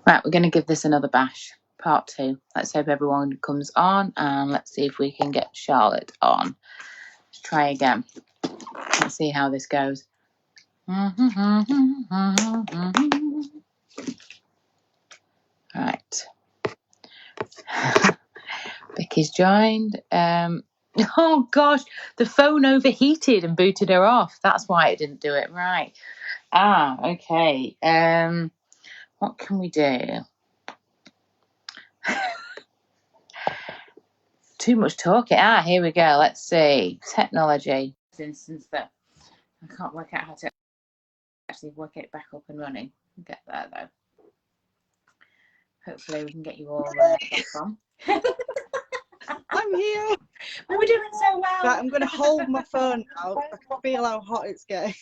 Right, we're going to give this another bash. Part 2. Let's hope everyone comes on, and let's see if we can get Charlotte on. Let's try again. Let's see how this goes. Right. Becky's joined. Oh gosh, the phone overheated and booted her off. That's why it didn't do it. Right. Okay. What can we do? Too much talking. Here we go. Let's see. Technology. For instance, that I can't work out how to actually work it back up and running. We'll get there though. Hopefully we can get you all back on. I'm here. We're doing so well. Right, I'm going to hold my phone now. I can feel how hot it's getting.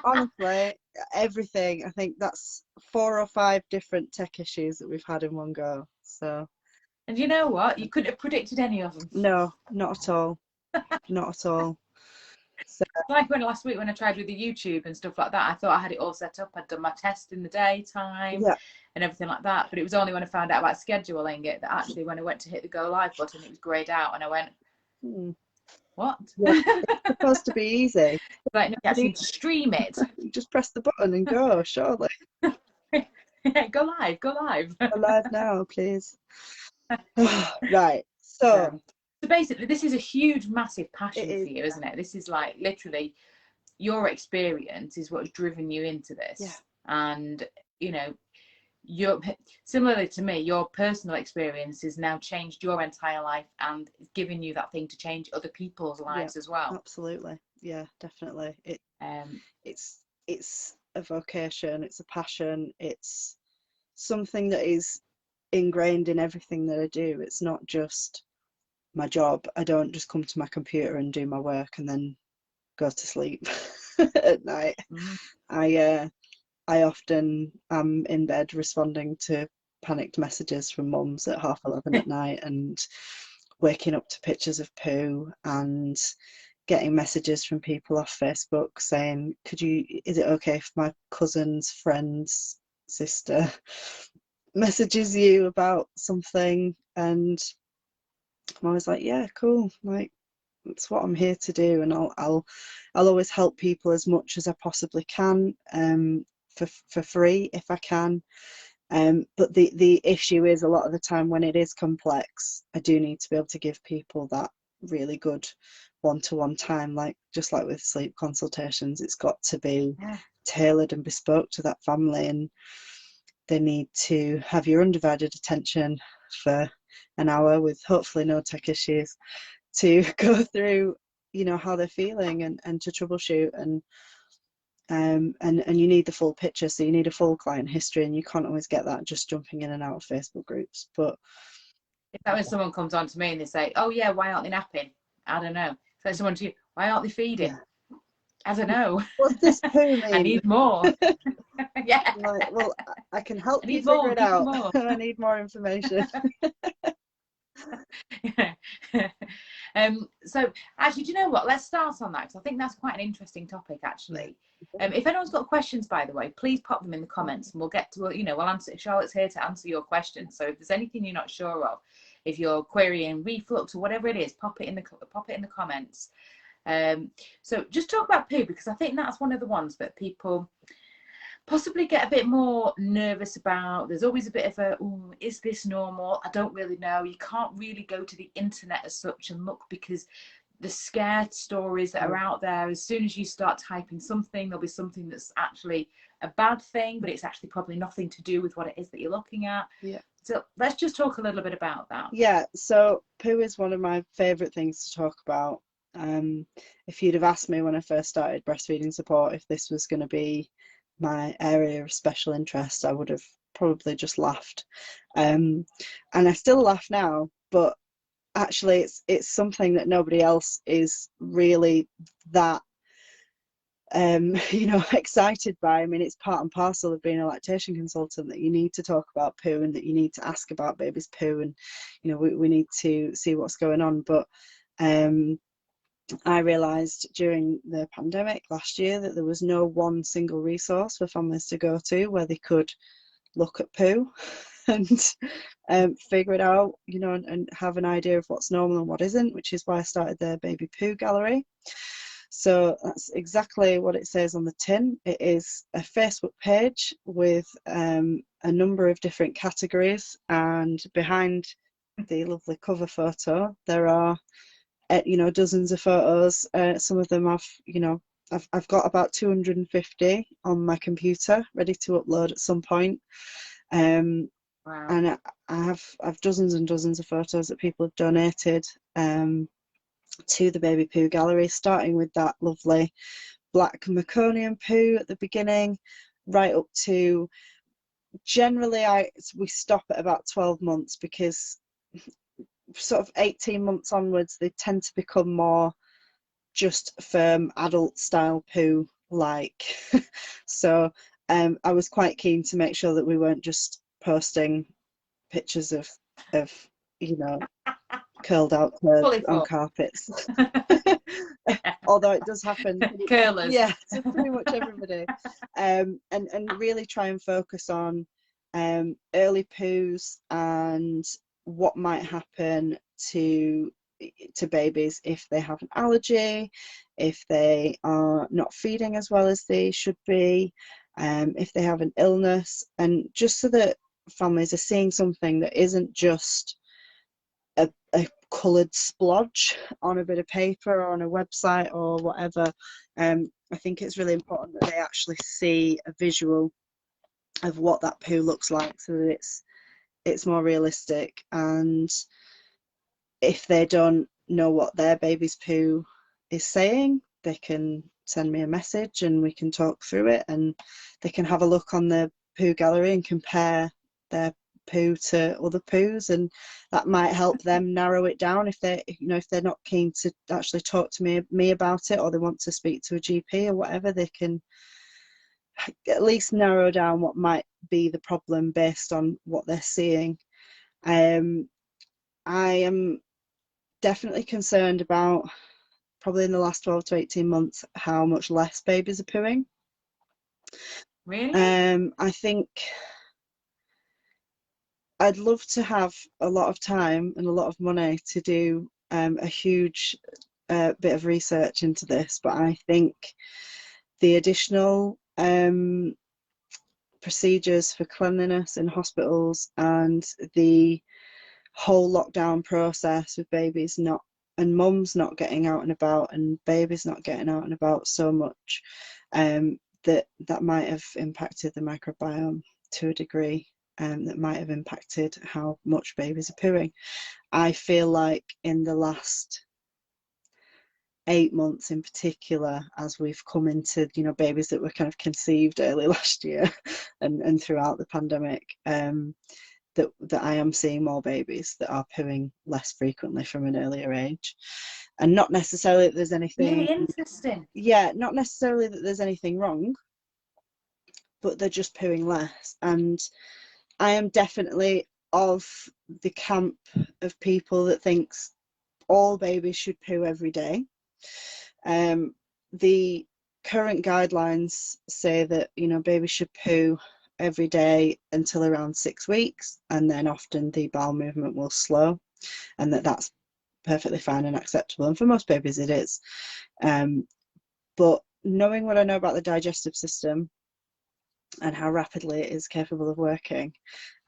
Honestly, everything. I think that's 4 or 5 different tech issues that we've had in one go. So. And you know what? You couldn't have predicted any of them. No, not at all. Not at all. So. Like last week when I tried with the YouTube and stuff like that, I thought I had it all set up. I'd done my test in the daytime and everything like that. But it was only when I found out about scheduling it that actually when I went to hit the go live button, it was greyed out, and I went, what? Yeah, it's supposed to be easy. Like, no, you actually need to stream it. Just press the button and go, surely. Go live, go live. Go live now, please. Right, so basically this is a huge, massive passion for you, isn't it? This is like literally your experience is what's driven you into this. And you know, you're similarly to me, your personal experience has now changed your entire life and given you that thing to change other people's lives as well. Absolutely. Yeah, definitely. It's a vocation, it's a passion, it's something that is ingrained in everything that I do. It's not just my job. I don't just come to my computer and do my work and then go to sleep at night. I often am in bed responding to panicked messages from mums at 11:30 at night, and waking up to pictures of poo, and getting messages from people off Facebook saying, is it okay if my cousin's friend's sister messages you about something? And I'm always like, yeah, cool, like that's what I'm here to do, and I'll always help people as much as I possibly can, for free if I can. But the issue is a lot of the time when it is complex, I do need to be able to give people that really good one-to-one time, like just like with sleep consultations, it's got to be tailored and bespoke to that family, and they need to have your undivided attention for an hour with hopefully no tech issues to go through, you know, how they're feeling and to troubleshoot, and you need the full picture, so you need a full client history, and you can't always get that just jumping in and out of Facebook groups. But if that when someone comes on to me and they say, oh yeah, why aren't they napping? I don't know. So someone to you, why aren't they feeding? I don't know. What's this poo mean? I need more. Like, well, I can help you figure it out. I need more information. So actually, do you know what, let's start on that, because I think that's quite an interesting topic actually. If anyone's got questions, by the way, please pop them in the comments and we'll get to, you know, we'll answer. Charlotte's here to answer your questions, so if there's anything you're not sure of, if you're querying reflux or whatever it is, pop it in the comments. So just talk about poo, because I think that's one of the ones that people possibly get a bit more nervous about. There's always a bit of a, is this normal? I don't really know. You can't really go to the internet as such and look, because the scared stories that are out there, as soon as you start typing something, there'll be something that's actually a bad thing, but it's actually probably nothing to do with what it is that you're looking at. So let's just talk a little bit about that. So poo is one of my favorite things to talk about. If you'd have asked me when I first started breastfeeding support if this was going to be my area of special interest, I would have probably just laughed, and I still laugh now, but actually it's something that nobody else is really that you know, excited by. I mean, it's part and parcel of being a lactation consultant that you need to talk about poo, and that you need to ask about baby's poo, and you know, we need to see what's going on. But I realised during the pandemic last year that there was no one single resource for families to go to where they could look at poo and figure it out, you know, and have an idea of what's normal and what isn't, which is why I started the Baby Poo Gallery. So that's exactly what it says on the tin. It is a Facebook page with a number of different categories, and behind the lovely cover photo there are you know, dozens of photos. Some of them I've got about 250 on my computer ready to upload at some point. Wow. And I've dozens and dozens of photos that people have donated to the Baby Poo Gallery, starting with that lovely black meconium poo at the beginning, right up to generally we stop at about 12 months, because sort of 18 months onwards they tend to become more just firm adult style poo like. So I was quite keen to make sure that we weren't just posting pictures of you know, curled out turds on carpets. Although it does happen. Curlers. Yeah, to pretty much everybody. And really try and focus on early poos and what might happen to babies if they have an allergy, if they are not feeding as well as they should be, if they have an illness, and just so that families are seeing something that isn't just a coloured splodge on a bit of paper or on a website or whatever. I think it's really important that they actually see a visual of what that poo looks like, so that it's more realistic. And if they don't know what their baby's poo is saying, they can send me a message and we can talk through it, and they can have a look on the poo gallery and compare their poo to other poos, and that might help them narrow it down if they, you know, if they're not keen to actually talk to me about it, or they want to speak to a GP or whatever, they can at least narrow down what might be the problem based on what they're seeing. I am definitely concerned about, probably in the last 12 to 18 months, how much less babies are pooing. Really? I think I'd love to have a lot of time and a lot of money to do a huge bit of research into this, but I think the additional procedures for cleanliness in hospitals and the whole lockdown process with babies not, and mums not getting out and about and babies not getting out and about so much, that might have impacted the microbiome to a degree, that might have impacted how much babies are pooing. I feel like in the last 8 months in particular, as we've come into, you know, babies that were kind of conceived early last year and throughout the pandemic, that I am seeing more babies that are pooing less frequently from an earlier age. And not necessarily that there's anything really interesting. Yeah, not necessarily that there's anything wrong, but they're just pooing less. And I am definitely of the camp of people that thinks all babies should poo every day. The current guidelines say that, you know, babies should poo every day until around 6 weeks, and then often the bowel movement will slow, and that's perfectly fine and acceptable, and for most babies it is. But knowing what I know about the digestive system and how rapidly it is capable of working,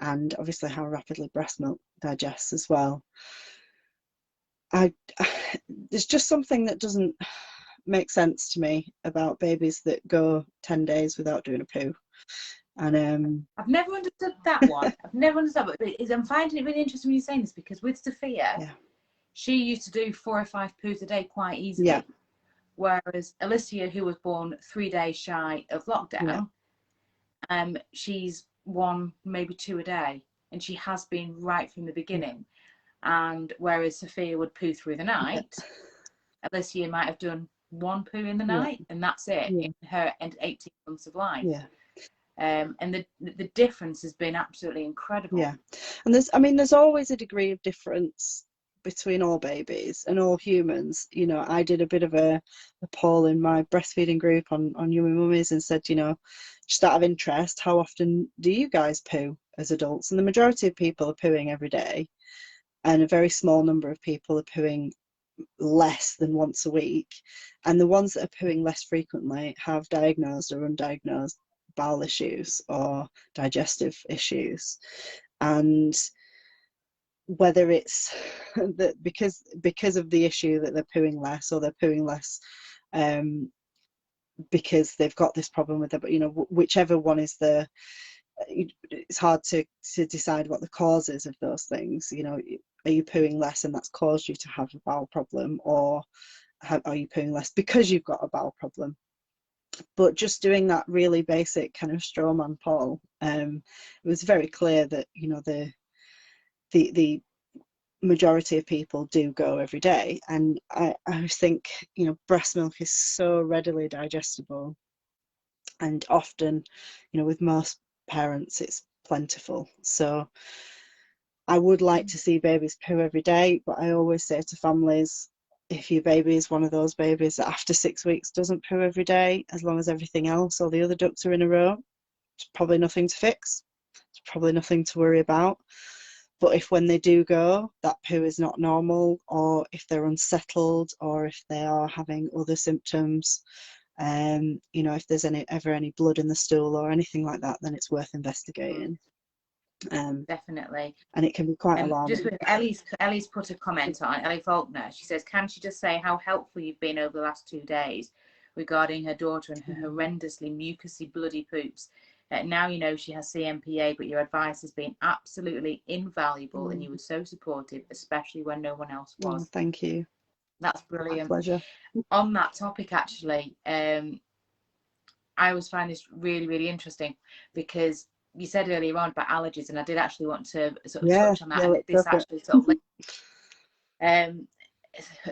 and obviously how rapidly breast milk digests as well, there's just something that doesn't make sense to me about babies that go 10 days without doing a poo. And I've never understood that one. I've never understood, but I'm finding it really interesting when you're saying this, because with Sophia, yeah, she used to do 4 or 5 poos a day quite easily. yeah. Whereas Alicia, who was born 3 days shy of lockdown, she's 1, maybe 2 a day, and she has been right from the beginning. And whereas Sophia would poo through the night, Alicia might have done 1 poo in the night, and that's it in her 18 months of life. Yeah. And the difference has been absolutely incredible. Yeah, and there's always a degree of difference between all babies and all humans. You know, I did a bit of a poll in my breastfeeding group on Yummy Mummies and said, you know, just out of interest, how often do you guys poo as adults? And the majority of people are pooing every day, and a very small number of people are pooing less than once a week. And the ones that are pooing less frequently have diagnosed or undiagnosed bowel issues or digestive issues. And whether it's that because of the issue that they're pooing less, or they're pooing less because they've got this problem with it, but you know, whichever one is it's hard to decide what the cause is of those things. You know, are you pooing less and that's caused you to have a bowel problem, or are you pooing less because you've got a bowel problem? But just doing that really basic kind of straw man poll, it was very clear that, you know, the majority of people do go every day. And I think, you know, breast milk is so readily digestible, and often, you know, with most parents it's plentiful. So I would like to see babies poo every day, but I always say to families, if your baby is one of those babies that after 6 weeks doesn't poo every day, as long as everything else, all the other ducks are in a row, it's probably nothing to fix. It's probably nothing to worry about. But if when they do go, that poo is not normal, or if they're unsettled, or if they are having other symptoms, you know, if there's ever any blood in the stool or anything like that, then it's worth investigating. Definitely. And it can be quite alarming. Just with Ellie's put a comment on, Ellie Faulkner. She says, can she just say how helpful you've been over the last 2 days regarding her daughter and her horrendously mucousy bloody poops? Now you know she has CMPA, but your advice has been absolutely invaluable, and you were so supportive, especially when no one else was. Oh, thank you. That's brilliant. My pleasure. On that topic, actually, I always find this really, really interesting, because you said earlier on about allergies, and I did actually want to sort of touch on that. And this actually sort of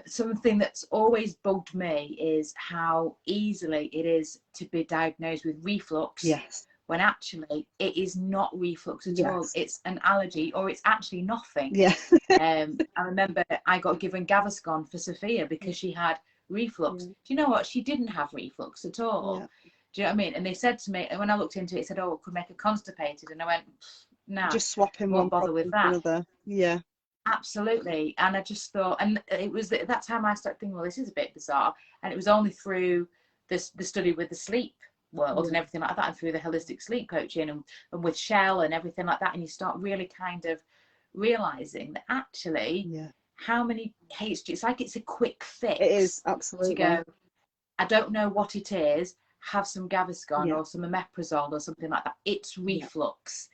something that's always bugged me is how easily it is to be diagnosed with reflux. Yes. When actually it is not reflux at all. It's an allergy, or it's actually nothing. Yeah. I remember I got given Gaviscon for Sophia because she had reflux. Do you know what? She didn't have reflux at all. Yeah. Do you know what I mean? And they said to me, and when I looked into it, it said, oh, it could make her constipated. And I went, nah, just swap him, won't bother with that. Another. Yeah. Absolutely. And I just thought, and it was at that time I started thinking, well, this is a bit bizarre. And it was only through the study with the sleep world and everything like that, and through the holistic sleep coaching and with Shell and everything like that. And you start really kind of realizing that actually how many it's like it's a quick fix. It is, absolutely. To go, I don't know what it is, have some Gaviscon or some omeprazole or something like that. It's reflux.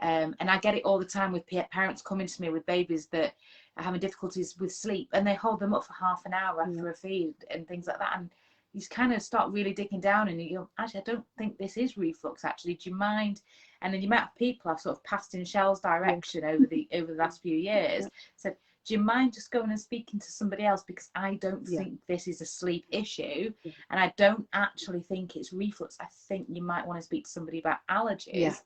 And I get it all the time with parents coming to me with babies that are having difficulties with sleep, and they hold them up for half an hour after a feed and things like that. And you kind of start really digging down, and you go, actually, I don't think this is reflux. Actually, do you mind? And then the amount of people I've sort of passed in Shell's direction over the last few years said, do you mind just going and speaking to somebody else, because I don't think this is a sleep issue, and I don't actually think it's reflux. I think you might want to speak to somebody about allergies.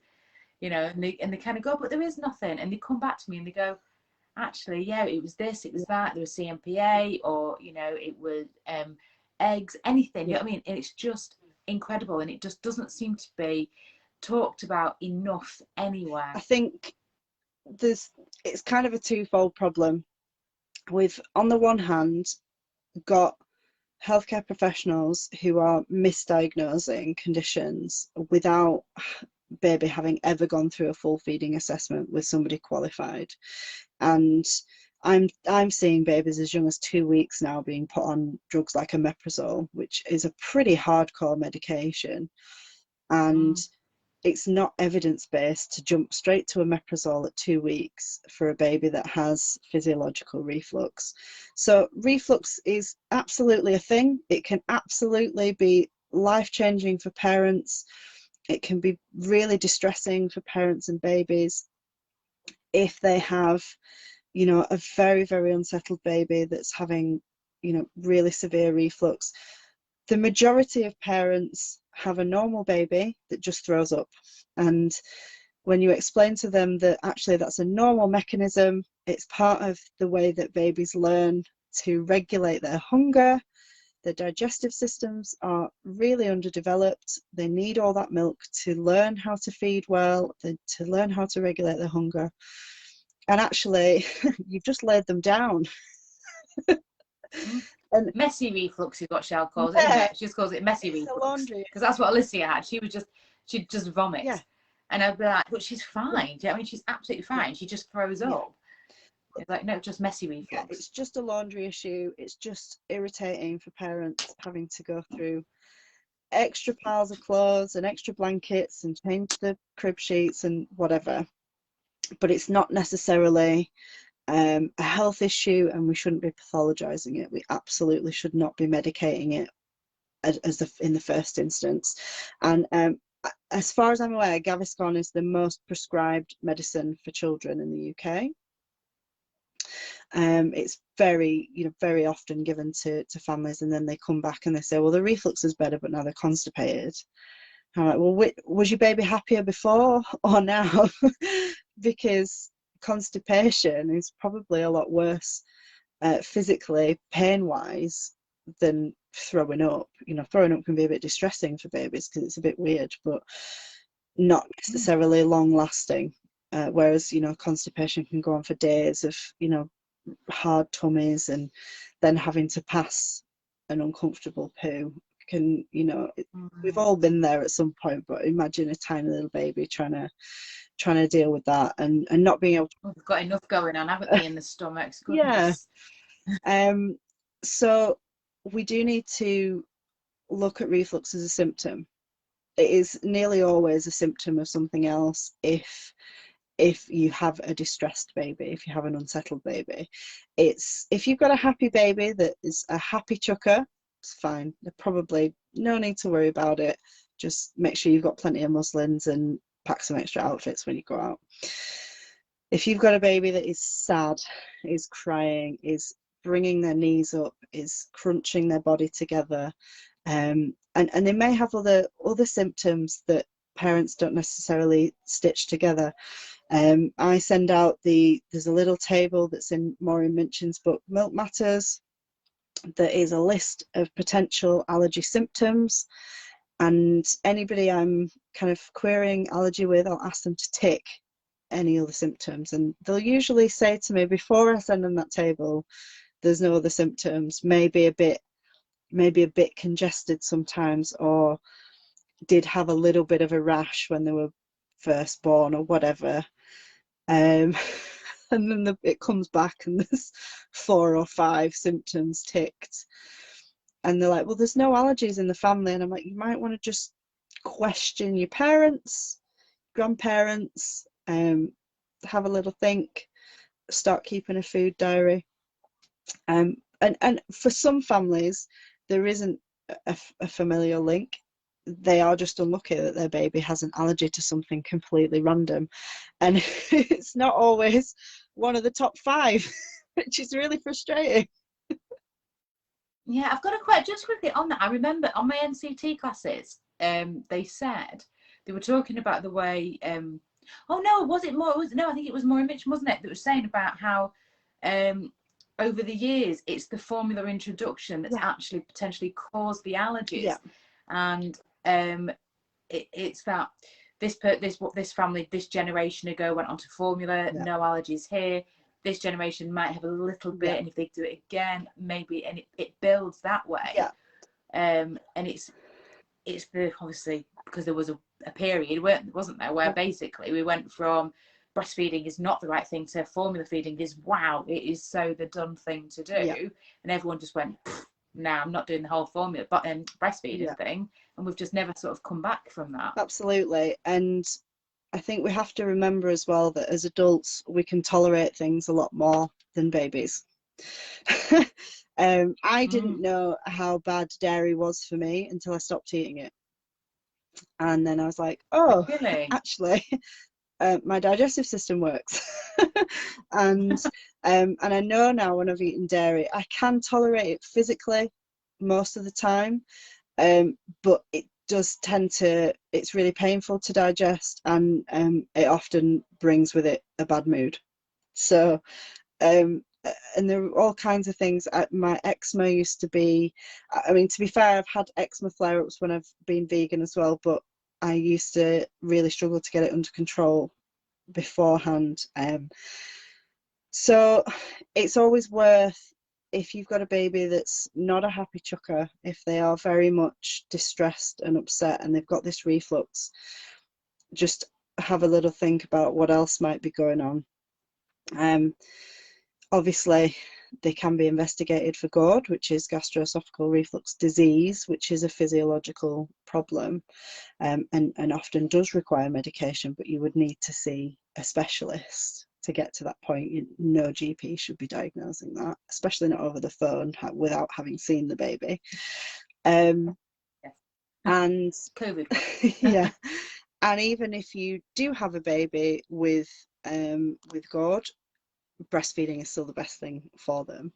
You know, and they kind of go, but there is nothing. And they come back to me and they go, actually, it was this, it was that, there was CMPA, or, you know, it was eggs, anything, you know what I mean? And it's just incredible, and it just doesn't seem to be talked about enough anywhere. I think it's kind of a twofold problem. We've, on the one hand, got healthcare professionals who are misdiagnosing conditions without baby having ever gone through a full feeding assessment with somebody qualified. And I'm seeing babies as young as 2 weeks now being put on drugs like omeprazole, which is a pretty hardcore medication, and it's not evidence-based to jump straight to omeprazole at 2 weeks for a baby that has physiological reflux. So reflux is absolutely a thing. It can absolutely be life-changing for parents. It can be really distressing for parents and babies if they have, you know, a very, very unsettled baby that's having, you know, really severe reflux. The majority of parents have a normal baby that just throws up, and when you explain to them that actually that's a normal mechanism, it's part of the way that babies learn to regulate their hunger. Their digestive systems are really underdeveloped. They need all that milk to learn how to feed well, to learn how to regulate their hunger. And actually, you've just laid them down. And messy reflux is what Shell calls it, isn't it? She just calls it messy reflux. Because that's what Alicia had. She'd just vomit. Yeah. And I'd be like, but she's fine. Yeah. Do you know what I mean? She's absolutely fine. Yeah. She just throws up. It's like, no, just messy reflux. Yeah, it's just a laundry issue. It's just irritating for parents having to go through extra piles of clothes and extra blankets and change the crib sheets and whatever. But it's not necessarily a health issue, and we shouldn't be pathologizing it. We absolutely should not be medicating it in the first instance. And as far as I'm aware, Gaviscon is the most prescribed medicine for children in the UK. It's very often given to families, and then they come back and they say, well, the reflux is better, but now they're constipated. I'm like, well, was your baby happier before or now? Because constipation is probably a lot worse physically, pain-wise, than throwing up. Throwing up can be a bit distressing for babies because it's a bit weird, but not necessarily long-lasting. Whereas, constipation can go on for days of, hard tummies, and then having to pass an uncomfortable poo can, we've all been there at some point, but imagine a tiny little baby trying to deal with that and not being able to. We've got enough going on, haven't we, in the stomach? Goodness. Yeah. So we do need to look at reflux as a symptom. It is nearly always a symptom of something else if you have a distressed baby, if you have an unsettled baby. If you've got a happy baby that is a happy chucker, it's fine. There's probably no need to worry about it. Just make sure you've got plenty of muslins and pack some extra outfits when you go out. If you've got a baby that is sad, is crying, is bringing their knees up, is crunching their body together, and they may have other symptoms that parents don't necessarily stitch together. I send out there's a little table that's in Maureen Minchin's book, Milk Matters, that is a list of potential allergy symptoms, and anybody I'm kind of querying allergy with, I'll ask them to tick any other symptoms, and they'll usually say to me before I send them that table, there's no other symptoms, maybe a bit congested sometimes, or did have a little bit of a rash when they were first born or whatever. And then it comes back and there's 4 or 5 symptoms ticked, and they're like, well, there's no allergies in the family. And I'm like, you might want to just question your parents, grandparents, have a little think, start keeping a food diary. And for some families there isn't a familial link. They are just unlucky that their baby has an allergy to something completely random, and it's not always one of the top 5, which is really frustrating. Yeah, I've got a question just quickly on that. I remember on my NCT classes, they said they were talking about the way. Oh no, was it more? No, I think it was Maureen Mitchell, wasn't it? That was saying about how over the years it's the formula introduction that's actually potentially caused the allergies, and it's that this family this generation ago went onto formula, no allergies here. This generation might have a little bit, and if they do it again, maybe, and it builds that way. And it's the obviously because there was a period, wasn't there, where basically we went from breastfeeding is not the right thing to formula feeding is wow, it is so the done thing to do, and everyone just went, nah, I'm not doing the whole formula but breastfeeding thing, and we've just never sort of come back from that. Absolutely. And I think we have to remember as well that as adults we can tolerate things a lot more than babies. I didn't know how bad dairy was for me until I stopped eating it, and then I was like, oh, really? Actually my digestive system works. and I know now when I've eaten dairy I can tolerate it physically most of the time, but does tend to, it's really painful to digest, and it often brings with it a bad mood. So and there are all kinds of things. My eczema used to be, I mean, to be fair, I've had eczema flare-ups when I've been vegan as well, but I used to really struggle to get it under control beforehand. So it's always worth, if you've got a baby that's not a happy chucker, if they are very much distressed and upset and they've got this reflux, just have a little think about what else might be going on. Obviously, they can be investigated for GORD, which is gastroesophageal reflux disease, which is a physiological problem, and often does require medication, but you would need to see a specialist to get to that point. No GP should be diagnosing that, especially not over the phone without having seen the baby. And COVID. Yeah, and even if you do have a baby with GORD, breastfeeding is still the best thing for them.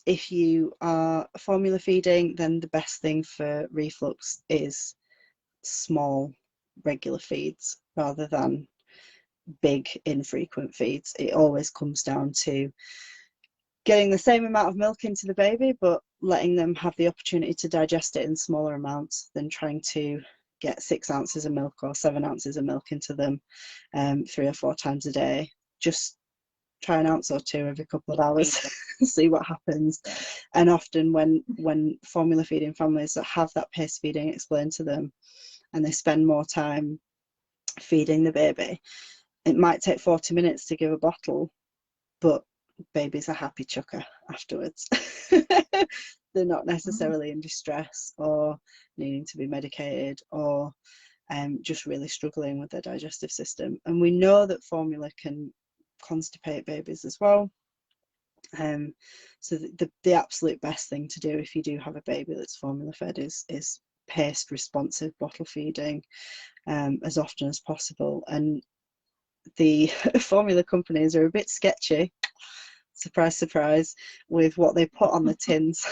If you are formula feeding, then the best thing for reflux is small regular feeds rather than big infrequent feeds. It always comes down to getting the same amount of milk into the baby, but letting them have the opportunity to digest it in smaller amounts than trying to get 6 ounces of milk or 7 ounces of milk into them 3 or 4 times a day. Just try an ounce or two every couple of hours, see what happens. And often when formula feeding families that have that pace feeding explained to them, and they spend more time feeding the baby, it might take 40 minutes to give a bottle, but baby's a happy chucker afterwards. They're not necessarily in distress or needing to be medicated or just really struggling with their digestive system. And we know that formula can constipate babies as well. So the absolute best thing to do if you do have a baby that's formula fed is paced responsive bottle feeding as often as possible. And the formula companies are a bit sketchy, surprise surprise, with what they put on the tins.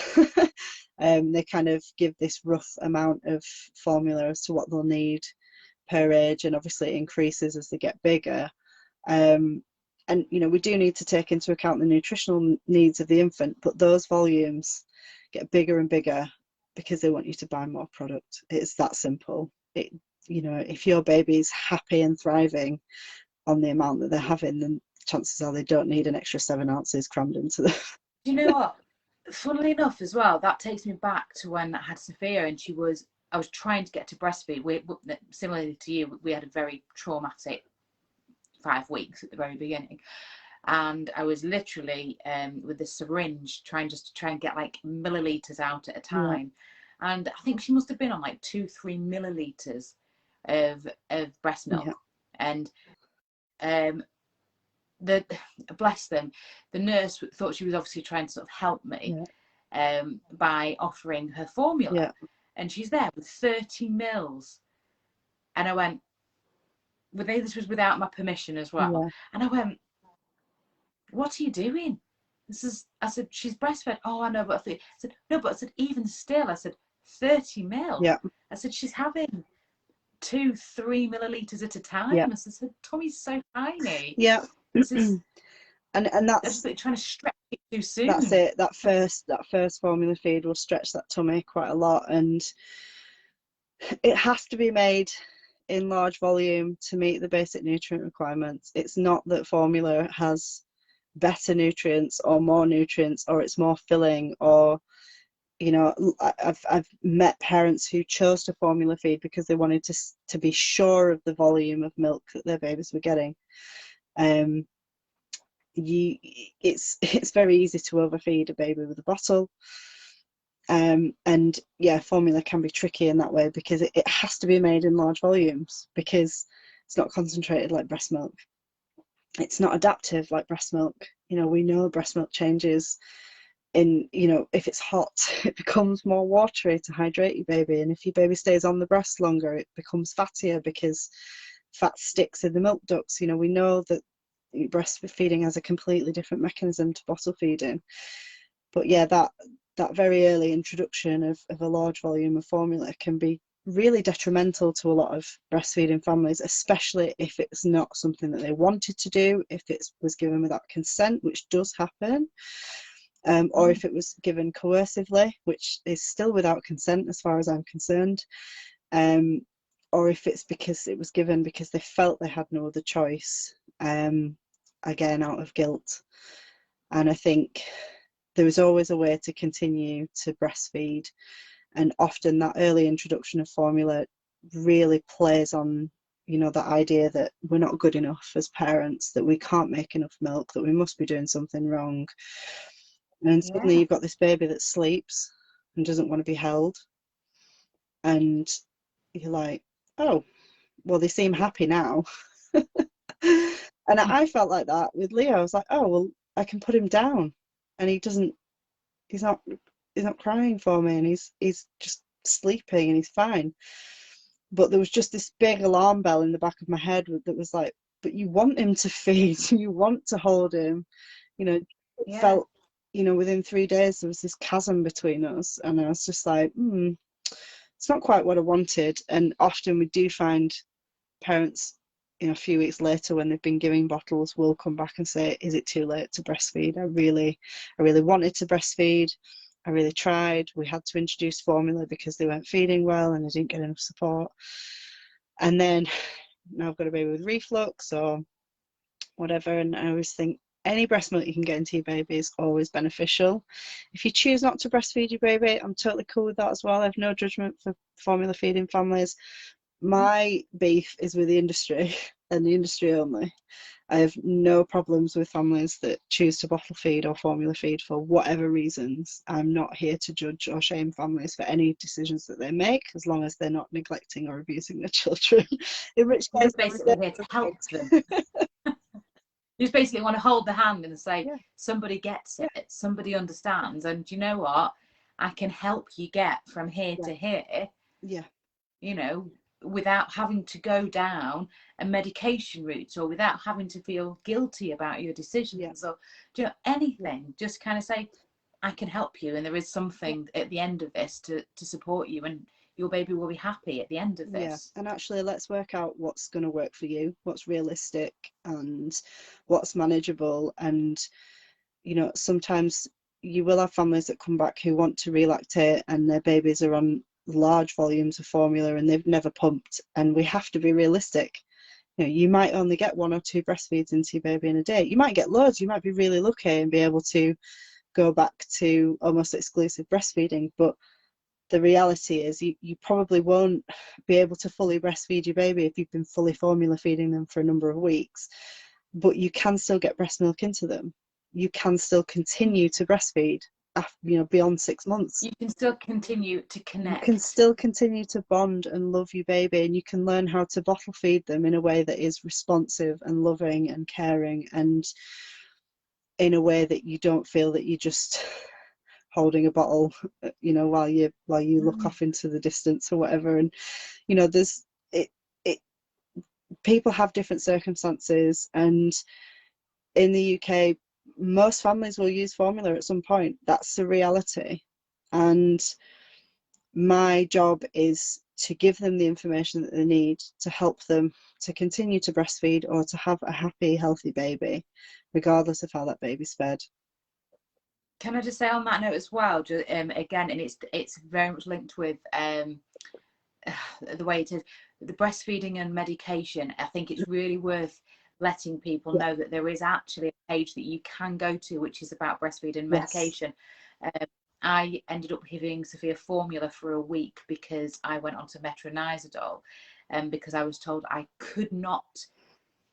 They kind of give this rough amount of formula as to what they'll need per age, and obviously it increases as they get bigger. And we do need to take into account the nutritional needs of the infant, but those volumes get bigger and bigger because they want you to buy more product. It's that simple. If your baby's happy and thriving on the amount that they're having, then chances are they don't need an extra 7 ounces crammed into them. You know what? Funnily enough as well, that takes me back to when I had Sophia and I was trying to get to breastfeed. Similarly to you, we had a very traumatic 5 weeks at the very beginning, and I was literally with the syringe trying and get like milliliters out at a time. Yeah. And I think she must have been on like 2-3 milliliters of breast milk. Yeah. And bless them, the nurse thought she was obviously trying to sort of help me. Yeah. By offering her formula. Yeah. And she's there with 30 mils, and I went, this was without my permission as well. Yeah. And I went, what are you doing? I said, she's breastfed. Oh, I know, but I said, no, but I said, even still, I said, 30 mil. Yeah. I said, she's having 2-3 milliliters at a time. Yeah. I said, her tummy's so tiny. Yeah. And that's trying to stretch it too soon. That's it. That first formula feed will stretch that tummy quite a lot, and it has to be made in large volume to meet the basic nutrient requirements. It's not that formula has better nutrients or more nutrients, or it's more filling, or I've met parents who chose to formula feed because they wanted to be sure of the volume of milk that their babies were getting. It's very easy to overfeed a baby with a bottle. And yeah, formula can be tricky in that way because it has to be made in large volumes, because it's not concentrated like breast milk. It's not adaptive like breast milk. We know breast milk changes if it's hot, it becomes more watery to hydrate your baby, and if your baby stays on the breast longer, it becomes fattier because fat sticks in the milk ducts. We know that breastfeeding has a completely different mechanism to bottle feeding. But yeah, that that very early introduction of a large volume of formula can be really detrimental to a lot of breastfeeding families, especially if it's not something that they wanted to do, if it was given without consent, which does happen, or if it was given coercively, which is still without consent as far as I'm concerned, or if it's because it was given because they felt they had no other choice, again, out of guilt. And I think there is always a way to continue to breastfeed, and often that early introduction of formula really plays on, you know, that idea that we're not good enough as parents, that we can't make enough milk, that we must be doing something wrong. And suddenly you've got this baby that sleeps and doesn't want to be held, and you're like, oh, well, they seem happy now. And I felt like that with Leo. I was like, oh, well, I can put him down and he's not crying for me, and he's just sleeping and he's fine. But there was just this big alarm bell in the back of my head that was like, but you want him to feed, you want to hold him, you know. It felt, you know, within 3 days there was this chasm between us, and I was just like, it's not quite what I wanted. And often we do find parents, you know, a few weeks later when they've been giving bottles, will come back and say, is it too late to breastfeed? I really wanted to breastfeed. I really tried. We had to introduce formula because they weren't feeding well and I didn't get enough support. And then now I've got a baby with reflux or whatever. And I always think any breast milk you can get into your baby is always beneficial. If you choose not to breastfeed your baby, I'm totally cool with that as well. I have no judgment for formula feeding families. My beef is with the industry and the industry only. I have no problems with families that choose to bottle feed or formula feed for whatever reasons. I'm not here to judge or shame families for any decisions that they make, as long as they're not neglecting or abusing their children. In which case, just basically here to help them. You just basically want to hold the hand and say, somebody gets it, somebody understands, and you know what? I can help you get from here to here. Yeah. You know, without having to go down a medication route, or without having to feel guilty about your decisions, or do you know, anything. Just kind of say, I can help you, and there is something at the end of this to support you, and your baby will be happy at the end of this. And actually, let's work out what's going to work for you, what's realistic and what's manageable. And you know, sometimes you will have families that come back who want to relactate and their babies are on large volumes of formula and they've never pumped, and we have to be realistic. You know, you might only get 1 or 2 breastfeeds into your baby in a day. You might get loads, you might be really lucky and be able to go back to almost exclusive breastfeeding, but the reality is you probably won't be able to fully breastfeed your baby if you've been fully formula feeding them for a number of weeks. But you can still get breast milk into them. You can still continue to breastfeed after, you know, beyond 6 months. You can still continue to connect. You can still continue to bond and love your baby, and you can learn how to bottle feed them in a way that is responsive and loving and caring, and in a way that you don't feel that you're just holding a bottle, you know, while you look off into the distance or whatever. And you know, there's people have different circumstances, and in the UK most families will use formula at some point. That's the reality, and my job is to give them the information that they need to help them to continue to breastfeed or to have a happy, healthy baby, regardless of how that baby's fed. Can I just say on that note as well, again, and it's very much linked with the way it is, the breastfeeding and medication. I think it's really worth letting people know that there is actually a page that you can go to, which is about breastfeeding and medication. I ended up giving Sophia formula for a week because I went on to metronidazole, because I was told I could not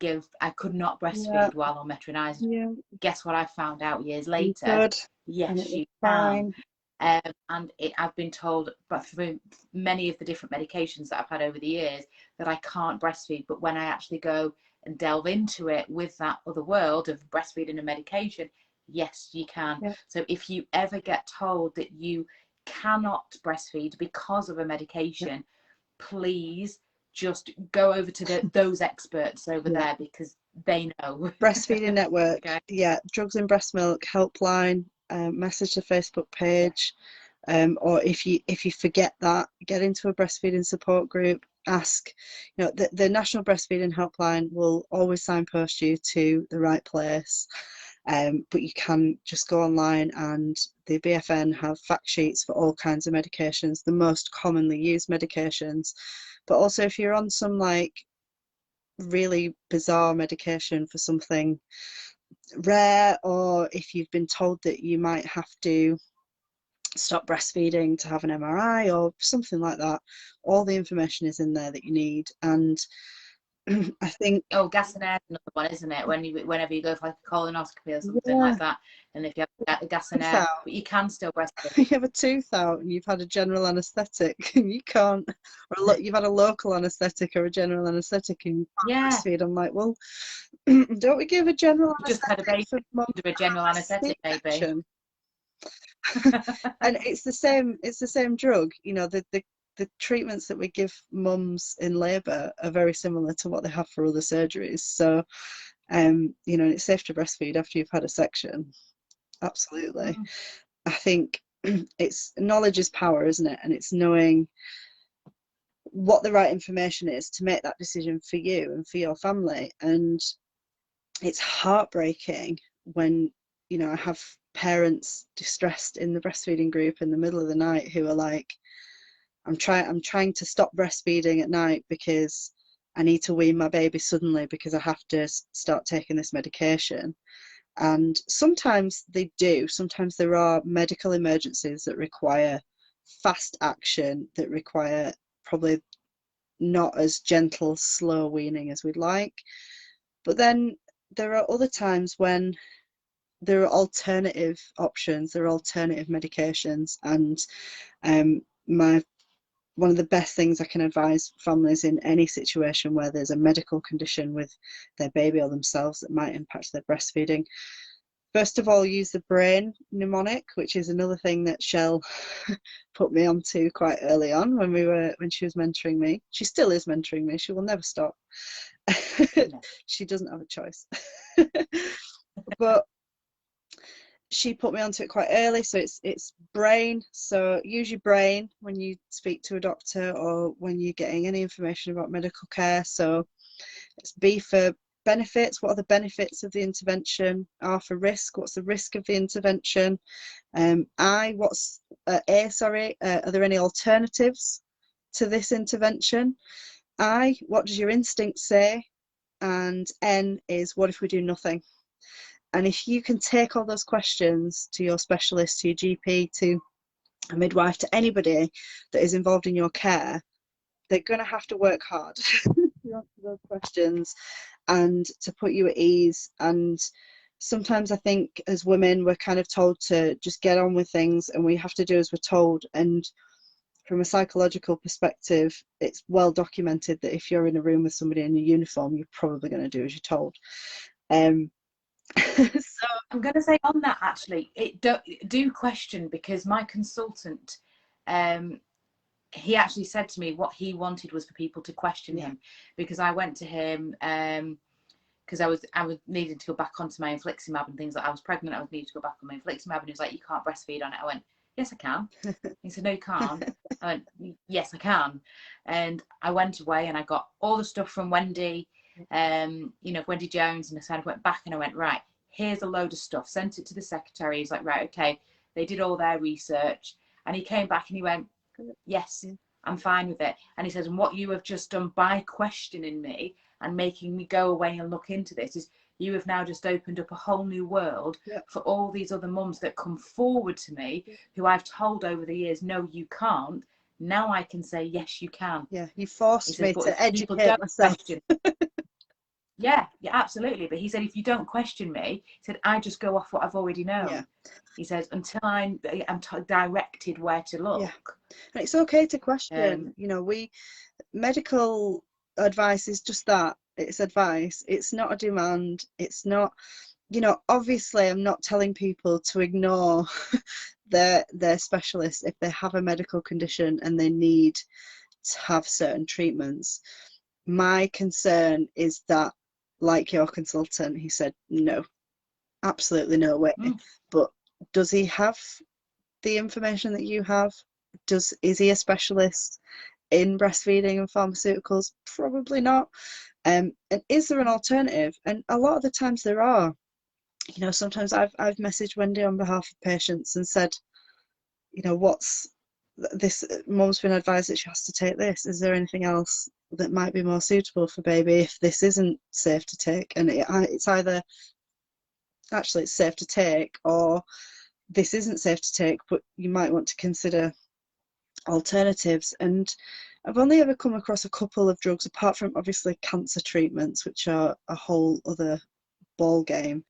breastfeed while on metronidazole. Guess what I found out years later? Yes, you can. And I've been told, but through many of the different medications that I've had over the years, that I can't breastfeed. But when I actually go and delve into it with that other world of breastfeeding and medication, yes, you can. So if you ever get told that you cannot breastfeed because of a medication, please just go over to those experts over there, because they know. Breastfeeding Network, Drugs in Breast Milk helpline, message the Facebook page. Or if you forget that, get into a breastfeeding support group. Ask, the National Breastfeeding Helpline will always signpost you to the right place. But you can just go online, and the BFN have fact sheets for all kinds of medications, the most commonly used medications. But also, if you're on some like really bizarre medication for something rare, or if you've been told that you might have to stop breastfeeding to have an MRI or something like that, all the information is in there that you need. And I think gas and air is another one, isn't it? Whenever you go for like a colonoscopy or something yeah, like that, and if you have gas and air, but you can still breastfeed. you have a tooth out and you've had a general anaesthetic and you can't, or you've had a local anaesthetic or a general anaesthetic and you can't breastfeed. I'm like, well, don't we give a general just had a baby under a general anaesthetic, maybe. And it's the same drug. The treatments that we give mums in labour are very similar to what they have for other surgeries. So and it's safe to breastfeed after you've had a section. Absolutely. I think it's knowledge is power, isn't it? And it's knowing what the right information is to make that decision for you and for your family. And it's heartbreaking when I have parents distressed in the breastfeeding group in the middle of the night who are like, I'm trying to stop breastfeeding at night because I need to wean my baby suddenly because I have to start taking this medication. And sometimes they do. Sometimes there are medical emergencies that require fast action, that require probably not as gentle, slow weaning as we'd like. But then there are other times when there are alternative options, there are alternative medications. And one of the best things I can advise families in any situation where there's a medical condition with their baby or themselves that might impact their breastfeeding, first of all, use the Brain Mnemonic, which is another thing that Shell put me onto quite early on when she was mentoring me. She still is mentoring me. She will never stop. No. She doesn't have a choice. But she put me onto it quite early, so it's brain. So use your brain when you speak to a doctor or when you're getting any information about medical care. So it's B for benefits. What are the benefits of the intervention? R for risk. What's the risk of the intervention? Are there any alternatives to this intervention? I, what does your instinct say? And N is, what if we do nothing? And if you can take all those questions to your specialist, to your GP, to a midwife, to anybody that is involved in your care, they're going to have to work hard to answer those questions and to put you at ease. And sometimes I think as women, we're kind of told to just get on with things and we have to do as we're told. And from a psychological perspective, it's well documented that if you're in a room with somebody in a uniform, you're probably going to do as you're told. So I'm going to say on that, actually, do question, because my consultant, he actually said to me what he wanted was for people to question him, because I went to him because I was needing to go back onto my infliximab and things like that. I was pregnant, I was needing to go back on my infliximab, and he was like, you can't breastfeed on it. I went, yes I can. He said, no you can't. I went, yes I can. And I went away and I got all the stuff from Wendy, Wendy Jones, and I kind of went back and I went, right, here's a load of stuff, sent it to the secretary. He's like, right, okay, they did all their research. And he came back and he went, yes, I'm fine with it. And he says, and what you have just done by questioning me and making me go away and look into this is you have now just opened up a whole new world for all these other mums that come forward to me who I've told over the years, no you can't. Now I can say, yes you can. Yeah, you forced me to educate myself. Yeah, absolutely. But he said, if you don't question me, he said, I just go off what I've already known. Yeah. He says, until I'm directed where to look. Yeah. And it's okay to question. Medical advice is just that. It's advice. It's not a demand. It's not, obviously I'm not telling people to ignore their specialists if they have a medical condition and they need to have certain treatments. My concern is that, like your consultant, he said, no, absolutely no way. But Does he have the information that you have? Is he a specialist in breastfeeding and pharmaceuticals? Probably not. And is there an alternative? And a lot of the times there are. You know, sometimes I've messaged Wendy on behalf of patients and said, you know, what's this? Mum's been advised that she has to take this. Is there anything else that might be more suitable for baby if this isn't safe to take? And it's either actually it's safe to take, or this isn't safe to take, but you might want to consider alternatives. And I've only ever come across a couple of drugs, apart from obviously cancer treatments, which are a whole other ball game.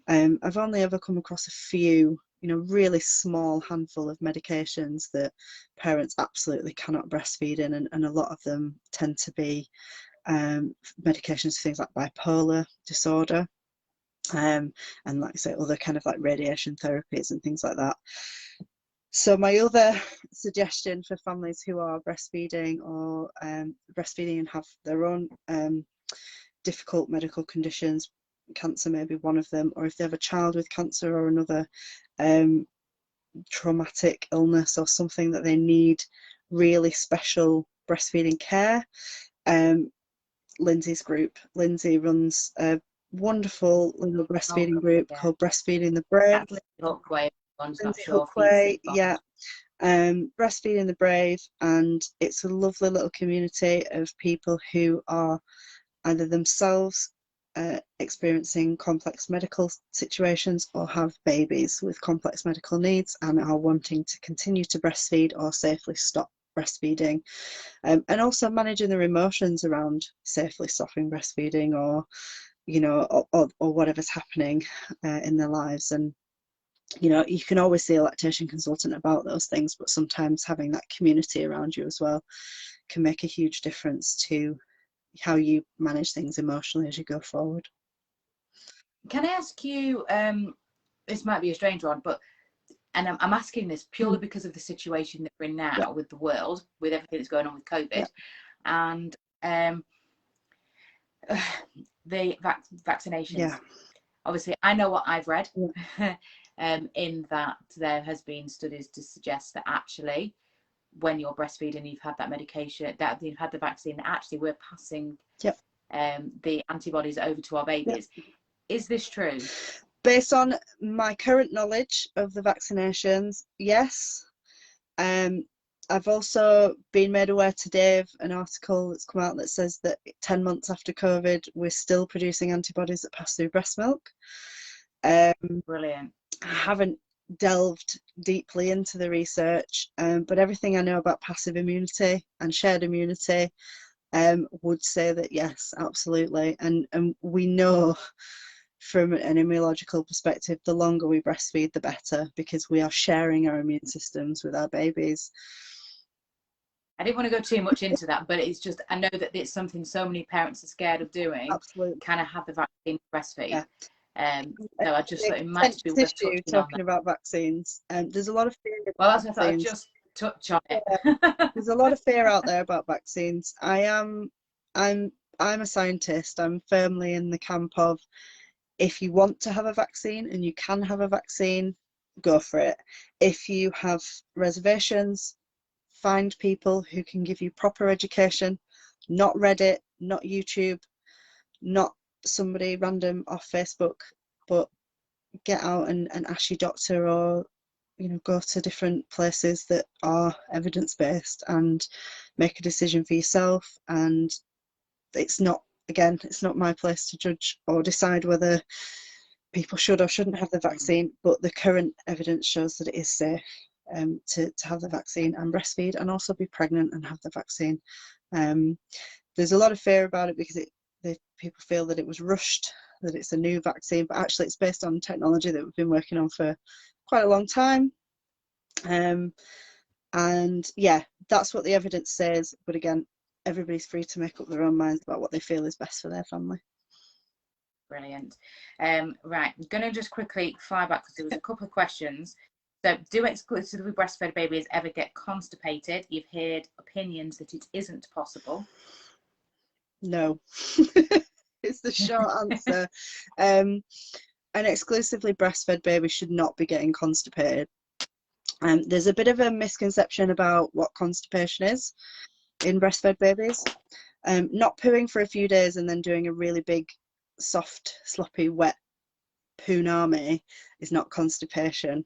I've only ever come across a few, you know, really small handful of medications that parents absolutely cannot breastfeed in, and a lot of them tend to be medications for things like bipolar disorder, and like I say, other kind of like radiation therapies and things like that. So my other suggestion for families who are breastfeeding or breastfeeding and have their own difficult medical conditions, cancer may be one of them, or if they have a child with cancer or another traumatic illness or something that they need really special breastfeeding care. Lindsay's group. Lindsay runs a wonderful little breastfeeding group called Breastfeeding the Brave. That's Lindsay Hookway. Lindsay Hookway, yeah. Breastfeeding the Brave, and it's a lovely little community of people who are either themselves experiencing complex medical situations or have babies with complex medical needs and are wanting to continue to breastfeed or safely stop breastfeeding, and also managing their emotions around safely stopping breastfeeding, or you know, or whatever's happening in their lives. And you know, you can always see a lactation consultant about those things, but sometimes having that community around you as well can make a huge difference to how you manage things emotionally as you go forward. Can I ask you, this might be a strange one, but, and I'm asking this purely because of the situation that we're in now with the world, with everything that's going on with COVID, and the vaccinations. Obviously, I know what I've read, in that there has been studies to suggest that actually, when you're breastfeeding, you've had that medication, that you've had the vaccine, that actually we're passing the antibodies over to our babies. Is this true? Based on my current knowledge of the vaccinations, yes. I've also been made aware today of an article that's come out that says that 10 months after COVID, we're still producing antibodies that pass through breast milk. Brilliant. I haven't delved deeply into the research, but everything I know about passive immunity and shared immunity would say that yes, absolutely. And we know from an immunological perspective, the longer we breastfeed, the better, because we are sharing our immune systems with our babies. I didn't want to go too much into that, but it's just, I know that it's something so many parents are scared of doing. Absolutely. Kind of have the vaccine breastfeed. Yeah. So I just thought it might be worth talking about vaccines. There's a lot of fear. Well, that's what I thought I'd just touch on it. There's a lot of fear out there about vaccines. I'm a scientist. I'm firmly in the camp of, if you want to have a vaccine and you can have a vaccine, go for it. If you have reservations, find people who can give you proper education, not Reddit, not YouTube, not somebody random off Facebook, but get out and ask your doctor, or you know, go to different places that are evidence-based and make a decision for yourself. And it's not, again, it's not my place to judge or decide whether people should or shouldn't have the vaccine, but the current evidence shows that it is safe to have the vaccine and breastfeed, and also be pregnant and have the vaccine. There's a lot of fear about it because people feel that it was rushed, that it's a new vaccine, but actually it's based on technology that we've been working on for quite a long time. And yeah, that's what the evidence says, but again, everybody's free to make up their own minds about what they feel is best for their family. Brilliant. Right, I'm going to just quickly fly back because there was a couple of questions. So, do exclusively breastfed babies ever get constipated? You've heard opinions that it isn't possible. No. It's the short answer. an exclusively breastfed baby should not be getting constipated. There's a bit of a misconception about what constipation is in breastfed babies. Not pooing for a few days and then doing a really big, soft, sloppy, wet poonami is not constipation.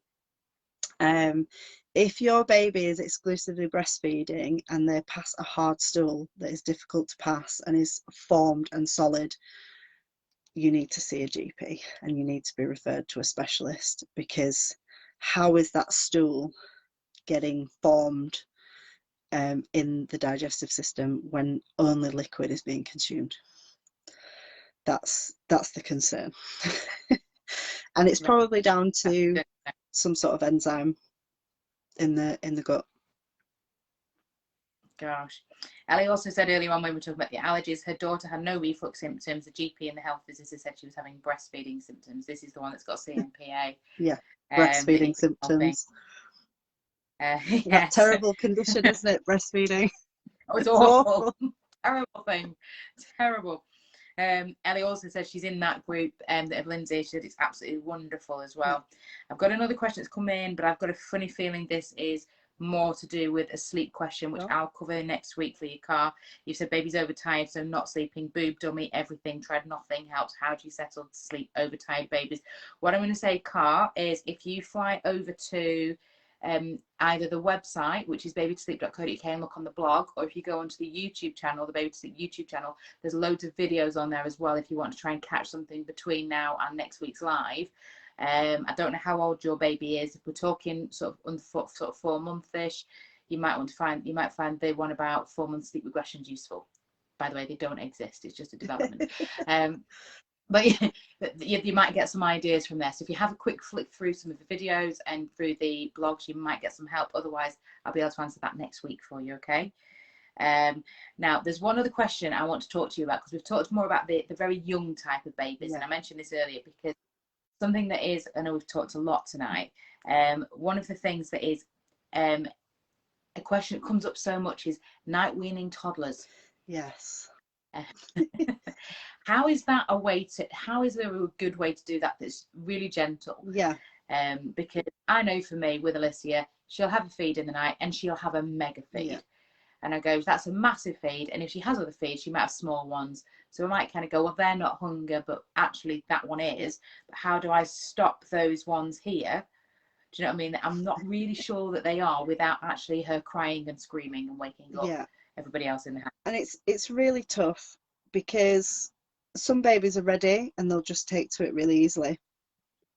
If your baby is exclusively breastfeeding and they pass a hard stool that is difficult to pass and is formed and solid, you need to see a GP and you need to be referred to a specialist, because how is that stool getting formed in the digestive system when only liquid is being consumed? That's the concern. And it's probably down to some sort of enzyme in the gut. Gosh. Ellie also said earlier on when we were talking about the allergies, her daughter had no reflux symptoms. The GP and the health visitor said she was having breastfeeding symptoms. This is the one that's got CMPA. Yeah, breastfeeding symptoms. Yes. That terrible condition, isn't it? Breastfeeding. Oh, it's awful. Terrible thing. Terrible. Ellie also says she's in that group that of Lindsay. She said it's absolutely wonderful as well. I've got another question that's come in, but I've got a funny feeling this is more to do with a sleep question, which I'll cover next week for your car. You said baby's overtired, so not sleeping, boob, dummy, everything, tread, nothing helps. How do you settle to sleep overtired babies? What I'm going to say, Car, is if you fly over to either the website, which is babytosleep.co.uk, and look on the blog, or if you go onto the YouTube channel, the Baby to Sleep YouTube channel, there's loads of videos on there as well if you want to try and catch something between now and next week's live. I don't know how old your baby is. If we're talking sort of 4 month-ish, you might find the one about 4 months sleep regressions useful. By the way, they don't exist. It's just a development. But you might get some ideas from there. So if you have a quick flick through some of the videos and through the blogs, you might get some help. Otherwise, I'll be able to answer that next week for you, okay? Now, there's one other question I want to talk to you about, because we've talked more about the very young type of babies. And I mentioned this earlier because something that is, I know we've talked a lot tonight, one of the things that is a question that comes up so much is night weaning toddlers. Yes. How is there a good way to do that that's really gentle? Yeah. Because I know for me with Alicia, she'll have a feed in the night and she'll have a mega feed. Yeah. And I go, that's a massive feed. And if she has other feeds, she might have small ones. So I might kind of go, well, they're not hunger, but actually that one is. But how do I stop those ones here? Do you know what I mean? I'm not really sure that they are without actually her crying and screaming and waking up everybody else in the house. And it's really tough, because some babies are ready and they'll just take to it really easily.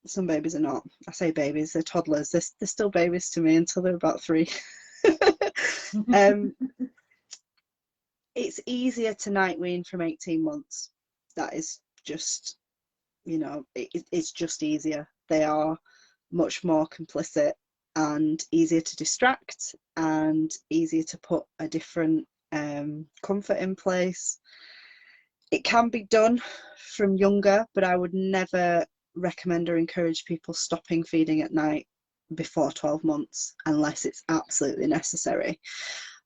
Some babies are not. I say babies, they're toddlers. They're still babies to me until they're about 3. It's easier to night wean from 18 months. That is just, it's just easier. They are much more complicit and easier to distract and easier to put a different comfort in place. It can be done from younger, but I would never recommend or encourage people stopping feeding at night before 12 months unless it's absolutely necessary.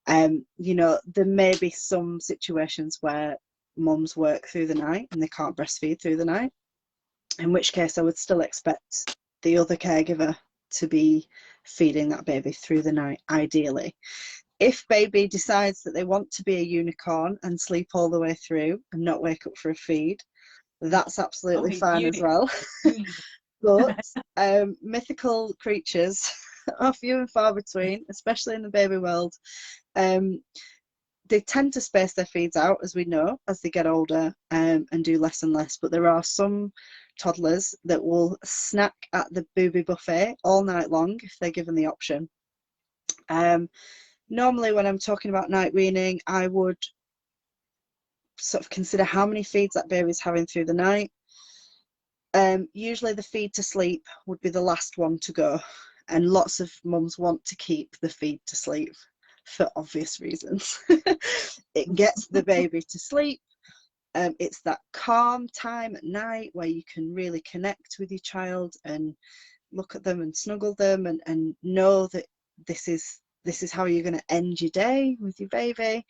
There may be some situations where mums work through the night and they can't breastfeed through the night, in which case I would still expect the other caregiver to be feeding that baby through the night, ideally. If baby decides that they want to be a unicorn and sleep all the way through and not wake up for a feed, that's absolutely fine as well. But mythical creatures are few and far between, especially in the baby world. They tend to space their feeds out, as we know, as they get older and do less and less. But there are some toddlers that will snack at the booby buffet all night long if they're given the option. Normally, when I'm talking about night weaning, I would sort of consider how many feeds that baby's having through the night. Usually the feed to sleep would be the last one to go, and lots of mums want to keep the feed to sleep for obvious reasons. It gets the baby to sleep. It's that calm time at night where you can really connect with your child and look at them and snuggle them and know that this is how you're going to end your day with your baby.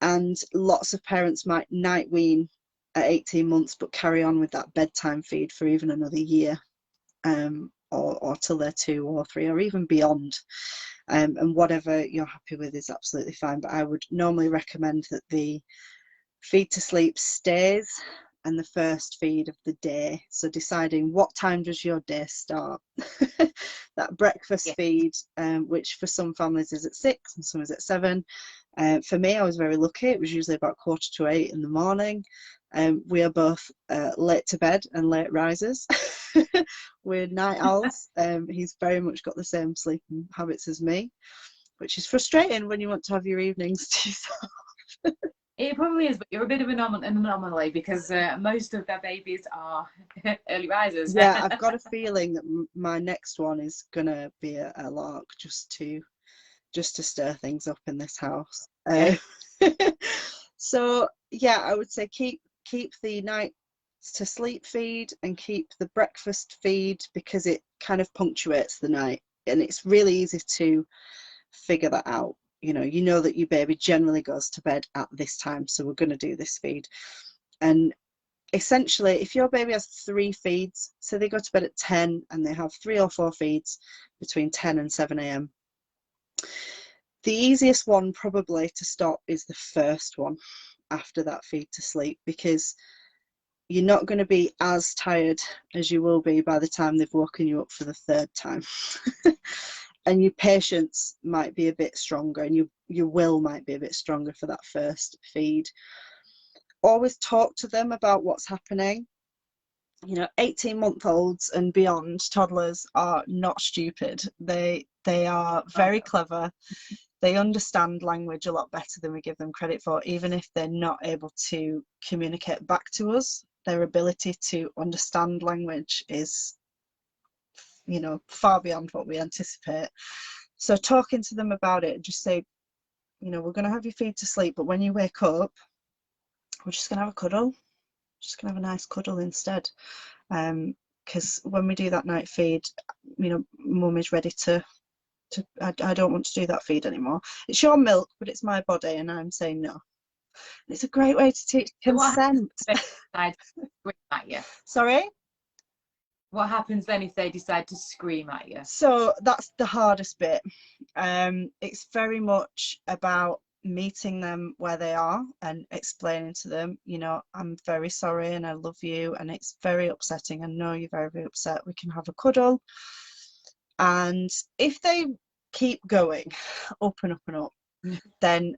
And lots of parents might night wean at 18 months, but carry on with that bedtime feed for even another year, or till they're 2 or 3 or even beyond. And whatever you're happy with is absolutely fine. But I would normally recommend that the feed to sleep stays and the first feed of the day. So deciding what time does your day start. That breakfast feed, which for some families is at 6 and some is at 7. For me, I was very lucky. It was usually about 7:45 in the morning. We are both late to bed and late risers. We're night owls. He's very much got the same sleeping habits as me, which is frustrating when you want to have your evenings to yourself. It probably is, but you're a bit of an anomaly because most of their babies are early risers. Yeah, I've got a feeling that my next one is gonna be a lark, just to stir things up in this house. So yeah, I would say keep the night to sleep feed and keep the breakfast feed, because it kind of punctuates the night, and it's really easy to figure that out. You know that your baby generally goes to bed at this time, so we're going to do this feed. And essentially, if your baby has 3 feeds, so they go to bed at 10 and they have 3 or 4 feeds between 10 and 7 a.m. The easiest one probably to stop is the first one after that feed to sleep, because you're not going to be as tired as you will be by the time they've woken you up for the 3rd time. And your patience might be a bit stronger, and your will might be a bit stronger for that first feed. Always talk to them about what's happening. 18-month-olds and beyond, toddlers, are not stupid. They are very clever. They understand language a lot better than we give them credit for, even if they're not able to communicate back to us. Their ability to understand language is, far beyond what we anticipate. So talking to them about it, just say, we're going to have you feed to sleep, but when you wake up, we're just going to have a cuddle. Just going to have a nice cuddle instead. Because when we do that night feed, mum is ready to I don't want to do that feed anymore. It's your milk, but it's my body, and I'm saying no. It's a great way to teach consent. Sorry? What happens then if they decide to scream at you? So that's the hardest bit. It's very much about meeting them where they are and explaining to them, I'm very sorry and I love you, and it's very upsetting. I know you're very, very upset. We can have a cuddle. And if they keep going up and up and up, then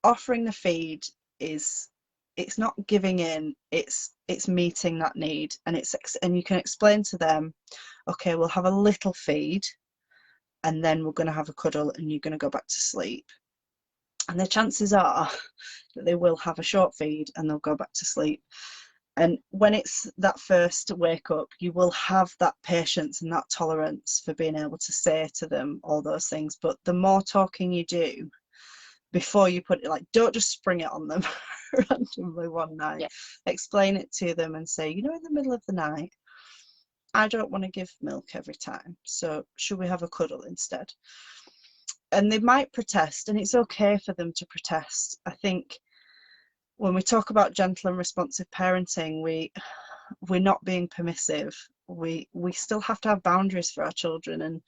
offering the feed it's not giving in, it's meeting that need. And you can explain to them, okay, we'll have a little feed and then we're going to have a cuddle and you're going to go back to sleep. And the chances are that they will have a short feed and they'll go back to sleep. And when it's that first wake up, you will have that patience and that tolerance for being able to say to them all those things. But the more talking you do before you put it, like, don't just spring it on them randomly one night. Explain it to them and say, in the middle of the night, I don't want to give milk every time, so should we have a cuddle instead? And they might protest, and it's okay for them to protest. I think when we talk about gentle and responsive parenting, we're not being permissive. We still have to have boundaries for our children, and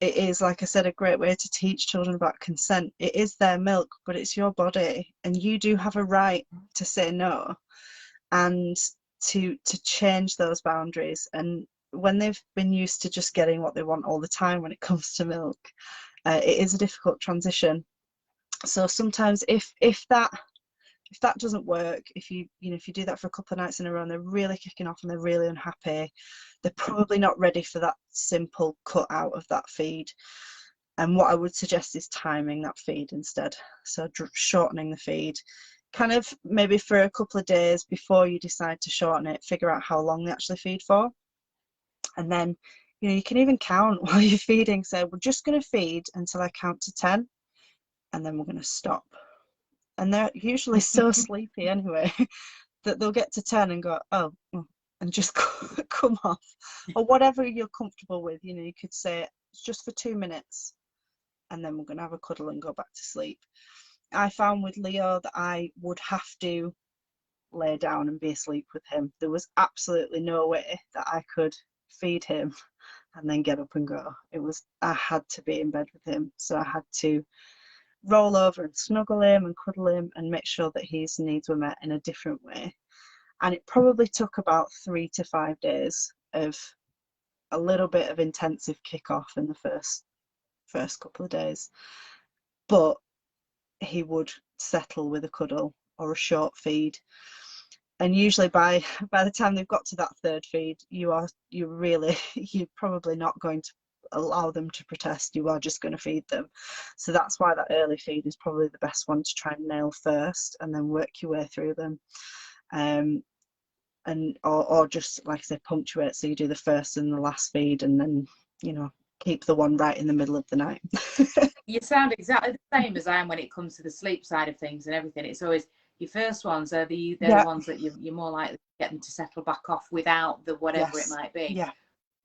it is, like I said, a great way to teach children about consent. It is their milk, but it's your body, and you do have a right to say no and to change those boundaries. And when they've been used to just getting what they want all the time when it comes to milk, it is a difficult transition. So sometimes if that doesn't work, if you do that for a couple of nights in a row and they're really kicking off and they're really unhappy, they're probably not ready for that simple cut out of that feed. And what I would suggest is timing that feed instead. So shortening the feed, kind of maybe for a couple of days before you decide to shorten it, figure out how long they actually feed for. And then, you can even count while you're feeding. So we're just going to feed until I count to 10, and then we're going to stop. And they're usually so sleepy anyway that they'll get to 10 and go, oh, and just come off. Or whatever you're comfortable with. You could say it's just for 2 minutes and then we're going to have a cuddle and go back to sleep. I found with Leo that I would have to lay down and be asleep with him. There was absolutely no way that I could feed him and then get up and go. I had to be in bed with him. So I had to roll over and snuggle him and cuddle him and make sure that his needs were met in a different way. And it probably took about 3 to 5 days of a little bit of intensive kickoff in the first couple of days. But he would settle with a cuddle or a short feed. And usually by the time they've got to that third feed, you're probably not going to allow them to protest. You are just going to feed them. So that's why that early feed is probably the best one to try and nail first, and then work your way through them. Or just, like I said, punctuate, so you do the first and the last feed, and then, you know, keep the one right in the middle of the night. You sound exactly the same as I am when it comes to the sleep side of things and everything. It's always your first ones are the ones that you're more likely to get them to settle back off without the whatever it might be. Yeah.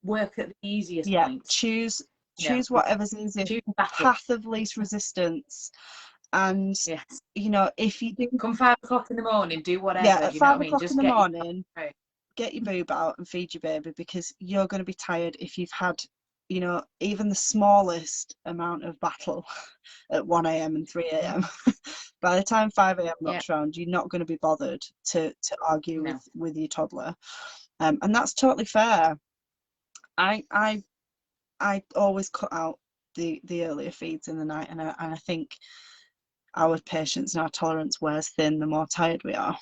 Work at the easiest points. Choose whatever's easiest. Path of least resistance. And you know, if you do come 5 o'clock in the morning, do whatever. At 5 o'clock in the morning, get your boob out and feed your baby, because you're going to be tired if you've had, you know, even the smallest amount of battle at 1 a.m. and 3 a.m. By the time 5 a.m. knocks around, you're not going to be bothered to argue with your toddler, and that's totally fair. I always cut out the earlier feeds in the night, and I think our patience and our tolerance wears thin the more tired we are.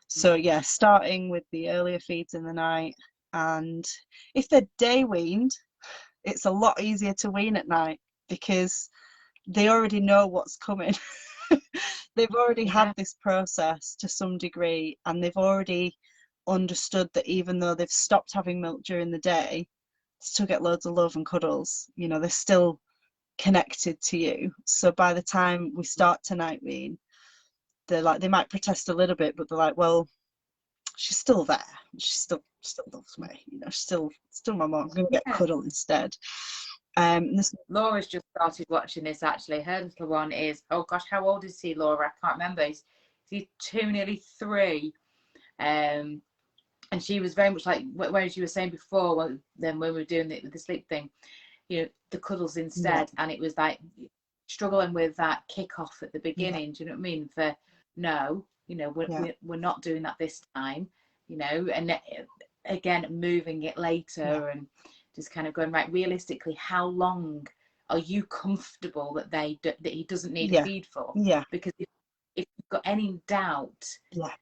So yeah, starting with the earlier feeds in the night, and if they're day weaned, it's a lot easier to wean at night because they already know what's coming. They've already had this process to some degree, and they've already understood that even though they've stopped having milk during the day, they still get loads of love and cuddles. You know, they're still connected to you. So by the time we start to night wean, they're like, they might protest a little bit, but they're like, well, she's still there. She still loves me. You know, she's still my mom. I'm going to get cuddle instead. Laura's just started watching this actually. Her little one is, oh gosh, how old is he, Laura? I can't remember. He's 2, nearly 3. And she was very much like, whereas you were saying before, then when we were doing the sleep thing, you know, the cuddles instead. And it was like struggling with that kickoff at the beginning. Do you know what I mean? For no, you know, we're not doing that this time, you know, and again, moving it later and just kind of going, right, realistically, how long are you comfortable that he doesn't need a feed for? Because if you've got any doubt,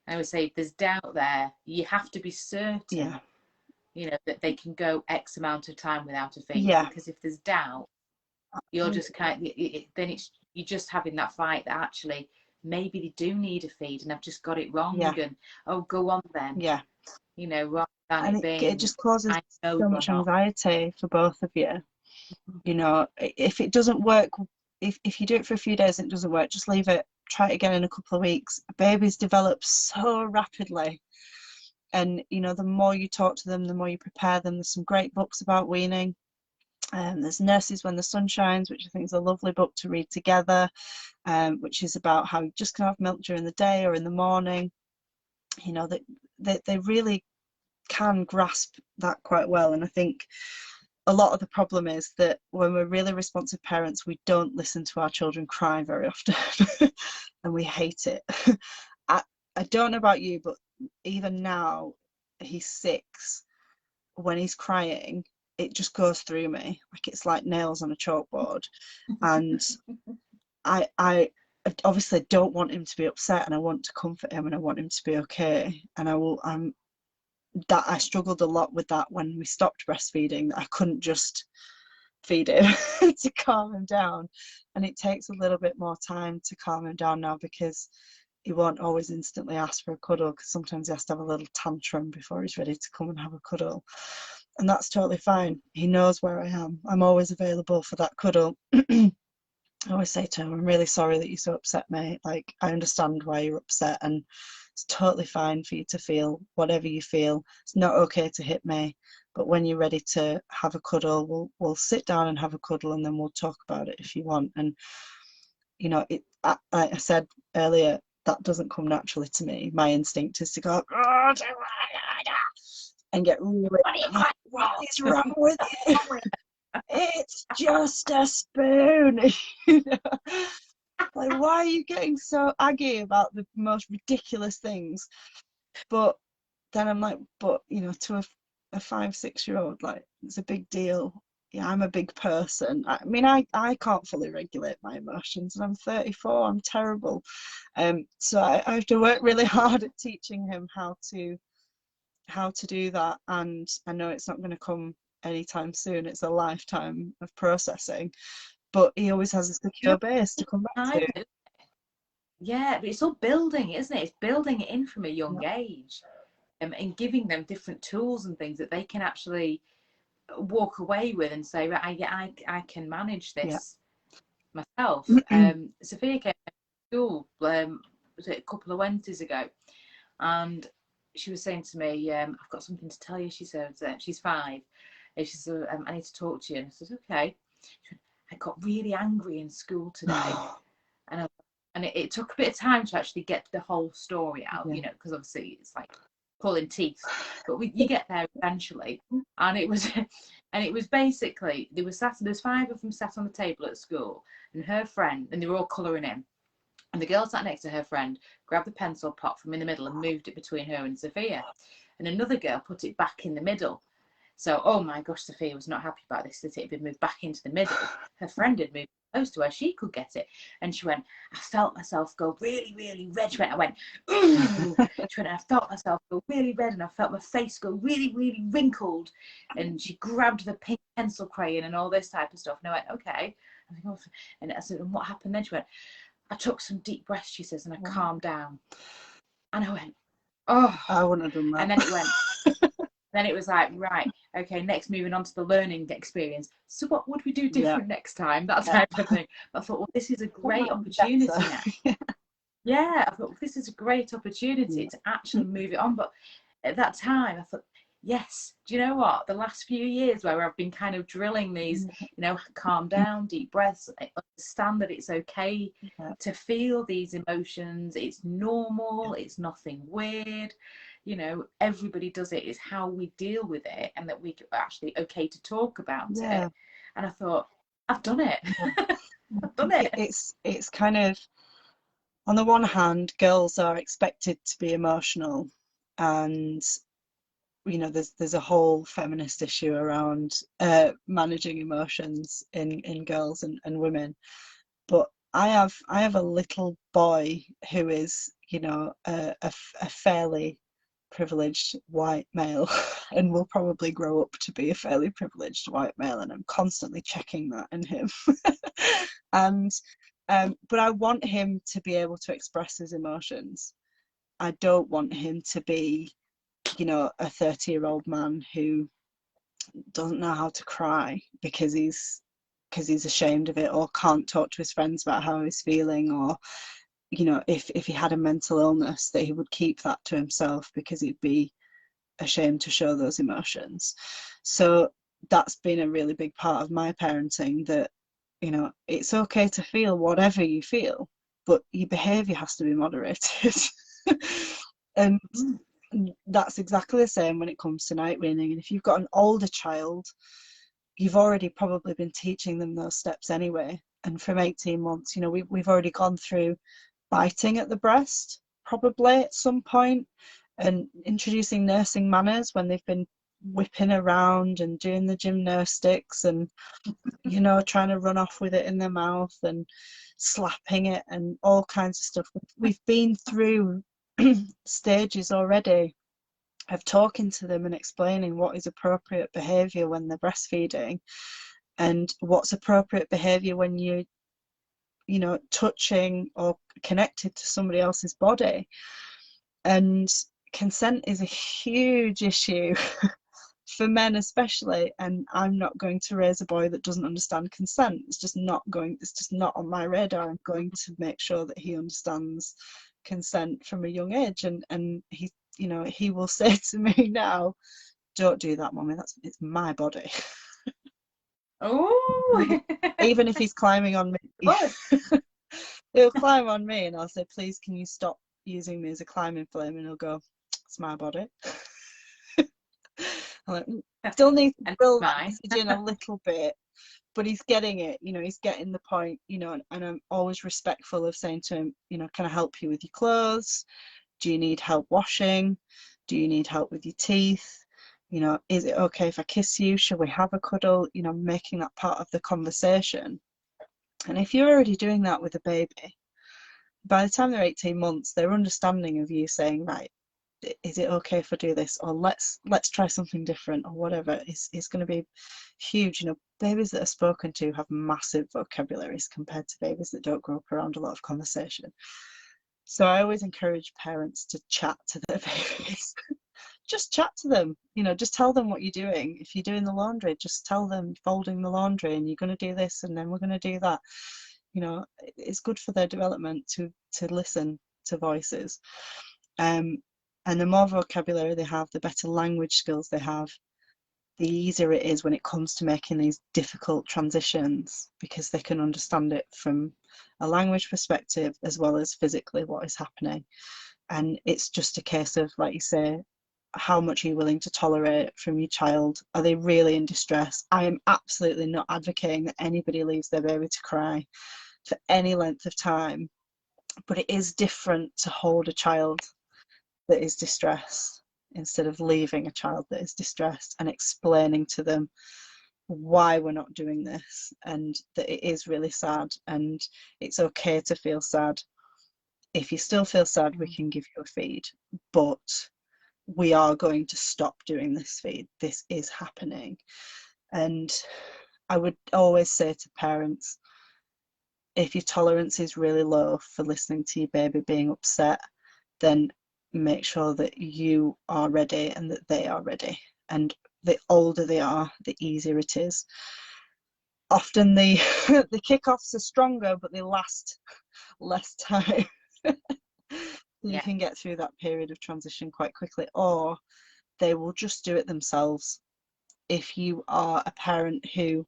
I would say if there's doubt there, you have to be certain, you know, that they can go X amount of time without a feed. Because if there's doubt, you're just kind of, then you're just having that fight that actually maybe they do need a feed and I've just got it wrong, and oh, go on then, you know, rather than and it just causes so much anxiety for both of you. You know, if it doesn't work, if you do it for a few days and it doesn't work, just leave it, try it again in a couple of weeks. Babies develop so rapidly, and you know, the more you talk to them, the more you prepare them. There's some great books about weaning. There's Nurses When the Sun Shines, which I think is a lovely book to read together, which is about how you just can have milk during the day or in the morning. You know, that they really can grasp that quite well. And I think a lot of the problem is that when we're really responsive parents, we don't listen to our children cry very often and we hate it. I don't know about you, but even now, he's 6, when he's crying, it just goes through me like it's like nails on a chalkboard. And I obviously don't want him to be upset, and I want to comfort him and I want him to be okay. And I struggled a lot with that when we stopped breastfeeding. I couldn't just feed him to calm him down, and it takes a little bit more time to calm him down now, because he won't always instantly ask for a cuddle, because sometimes he has to have a little tantrum before he's ready to come and have a cuddle. And that's totally fine. He knows where I am. I'm always available for that cuddle. I always say to him, I'm really sorry that you're so upset, mate. Like, I understand why you're upset, and it's totally fine for you to feel whatever you feel. It's not okay to hit me, but when you're ready to have a cuddle, we'll sit down and have a cuddle, and then we'll talk about it if you want. And you know, like I said earlier, that doesn't come naturally to me. My instinct is to go, "Oh, and get really like, what is wrong with you? It's just a spoon." You know? Like, why are you getting so aggy about the most ridiculous things? But then I'm like, but you know, to a 5-6-year-old, like, it's a big deal. Yeah, I'm a big person. I mean, I can't fully regulate my emotions, and I'm 34. I'm terrible. So I have to work really hard at teaching him how to do that. And I know it's not going to come anytime soon. It's a lifetime of processing, but he always has a secure base to come back to. Yeah, but it's all building, isn't it? It's building it in from a young age, and giving them different tools and things that they can actually walk away with and say, right, I can manage this myself. Sophia came to school, was it a couple of Wednesdays ago, and she was saying to me, I've got something to tell you. She said, she's 5, and she said, I need to talk to you. And I said, okay. She went, I got really angry in school today. And it took a bit of time to actually get the whole story out, you know, because obviously it's like pulling teeth, but you get there eventually. And it was basically, there's 5 of them sat on the table at school, and her friend, and they were all colouring in. And the girl sat next to her friend, grabbed the pencil pot from in the middle and moved it between her and Sophia. And another girl put it back in the middle. So, oh my gosh, Sophia was not happy about this, that it had been moved back into the middle. Her friend had moved close to where she could get it. And she went, I felt myself go really, really red. She went, I went, ooh. She went, I felt myself go really red, and I felt my face go really, really wrinkled. And she grabbed the pink pencil crayon and all this type of stuff. And I went, okay. And I said, and what happened then? She went, I took some deep breaths, she says, and I calmed down. And I went, oh. I wouldn't have done that. And then it went, then it was like, right, okay, next moving on to the learning experience. So what would we do different next time? That type of thing. But I thought, well, this is a great opportunity now. Yeah, I thought, well, this is a great opportunity to actually move it on. But at that time, I thought, yes, do you know what? The last few years where I've been kind of drilling these, you know, calm down, deep breaths, understand that it's okay to feel these emotions. It's normal. It's nothing weird. You know, everybody does it. It's how we deal with it, and that we're actually okay to talk about it. And I thought, I've done it. I've done it. It's kind of, on the one hand, girls are expected to be emotional, and you know, there's a whole feminist issue around managing emotions in girls and women. But I have a little boy who is, you know, a fairly privileged white male and will probably grow up to be a fairly privileged white male, and I'm constantly checking that in him. And but I want him to be able to express his emotions. I don't want him to be, you know, a 30-year-old man who doesn't know how to cry because he's ashamed of it, or can't talk to his friends about how he's feeling, or, you know, if he had a mental illness, that he would keep that to himself because he'd be ashamed to show those emotions. So that's been a really big part of my parenting, that, you know, it's okay to feel whatever you feel, but your behaviour has to be moderated. And that's exactly the same when it comes to night weaning. And if you've got an older child, you've already probably been teaching them those steps anyway. And from 18 months, you know, we've already gone through biting at the breast, probably at some point, and introducing nursing manners when they've been whipping around and doing the gymnastics and, you know, trying to run off with it in their mouth and slapping it and all kinds of stuff. We've been through stages already of talking to them and explaining what is appropriate behaviour when they're breastfeeding, and what's appropriate behaviour when you know, touching or connected to somebody else's body. And consent is a huge issue for men especially, and I'm not going to raise a boy that doesn't understand consent. It's just not on my radar. I'm going to make sure that he understands consent from a young age, and he, you know, he will say to me now, don't do that, mommy, it's my body. Oh. Even if he's climbing on me. he'll climb on me and I'll say, please, can you stop using me as a climbing flame? And he'll go, it's my body. I'm like, still need to And drill that mine. message in a little bit, but he's getting it, you know, he's getting the point, you know, and I'm always respectful of saying to him, you know, can I help you with your clothes? Do you need help washing? Do you need help with your teeth? You know, is it okay if I kiss you? Should we have a cuddle? You know, making that part of the conversation. And if you're already doing that with a baby, by the time they're 18 months, they're understanding of you saying, right, is it okay if I do this? Or let's try something different, or whatever. It's going to be huge. You know, babies that are spoken to have massive vocabularies compared to babies that don't grow up around a lot of conversation. So I always encourage parents to chat to their babies. Just chat to them, you know, just tell them what you're doing. If you're doing the laundry, just tell them folding the laundry and you're going to do this and then we're going to do that. You know, it's good for their development to listen to voices. And the more vocabulary they have, the better language skills they have, the easier it is when it comes to making these difficult transitions, because they can understand it from a language perspective as well as physically what is happening. And it's just a case of, like you say, how much are you willing to tolerate from your child? Are they really in distress? I am absolutely not advocating that anybody leaves their baby to cry for any length of time, but it is different to hold a child that is distressed instead of leaving a child that is distressed and explaining to them why we're not doing this and that it is really sad and it's okay to feel sad. If you still feel sad, we can give you a feed, but we are going to stop doing this feed. This is happening. And I would always say to parents, if your tolerance is really low for listening to your baby being upset, then make sure that you are ready and that they are ready. And the older they are, the easier it is. Often the the kickoffs are stronger, but they last less time. You can get through that period of transition quite quickly, or they will just do it themselves. If you are a parent who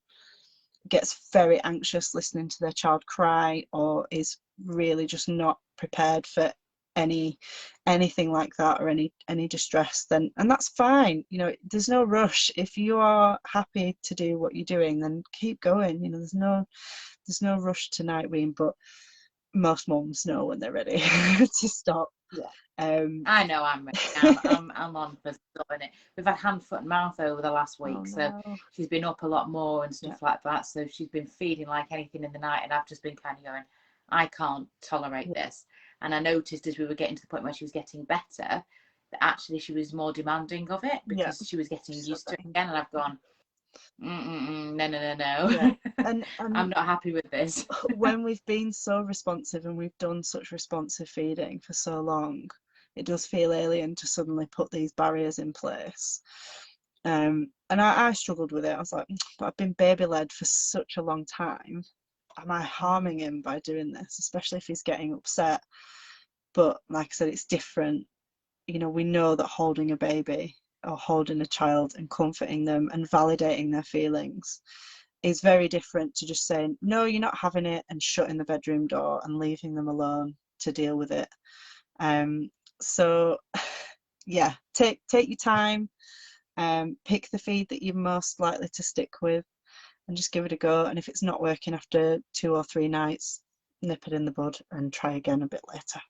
gets very anxious listening to their child cry, or is really just not prepared for anything like that, or any distress, then, and that's fine, you know, there's no rush. If you are happy to do what you're doing, then keep going. You know, there's no rush to night wean, but most mums know when they're ready to stop. I know I'm ready. I'm on for stopping it. We've had hand, foot, and mouth over the last week, so she's been up a lot more and stuff like that. So she's been feeding like anything in the night, and I've just been kind of going, I can't tolerate this. And I noticed as we were getting to the point where she was getting better, that actually she was more demanding of it because she was getting used to it again. And I've gone, no. And I'm not happy with this. When we've been so responsive and we've done such responsive feeding for so long, it does feel alien to suddenly put these barriers in place. And I struggled with it. I was like, but I've been baby led for such a long time. Am I harming him by doing this, especially if he's getting upset? But like I said, it's different. You know, we know that holding a baby or holding a child and comforting them and validating their feelings is very different to just saying, no, you're not having it, and shutting the bedroom door and leaving them alone to deal with it. So yeah, take your time, pick the feed that you're most likely to stick with and just give it a go. And if it's not working after 2 or 3 nights, nip it in the bud and try again a bit later.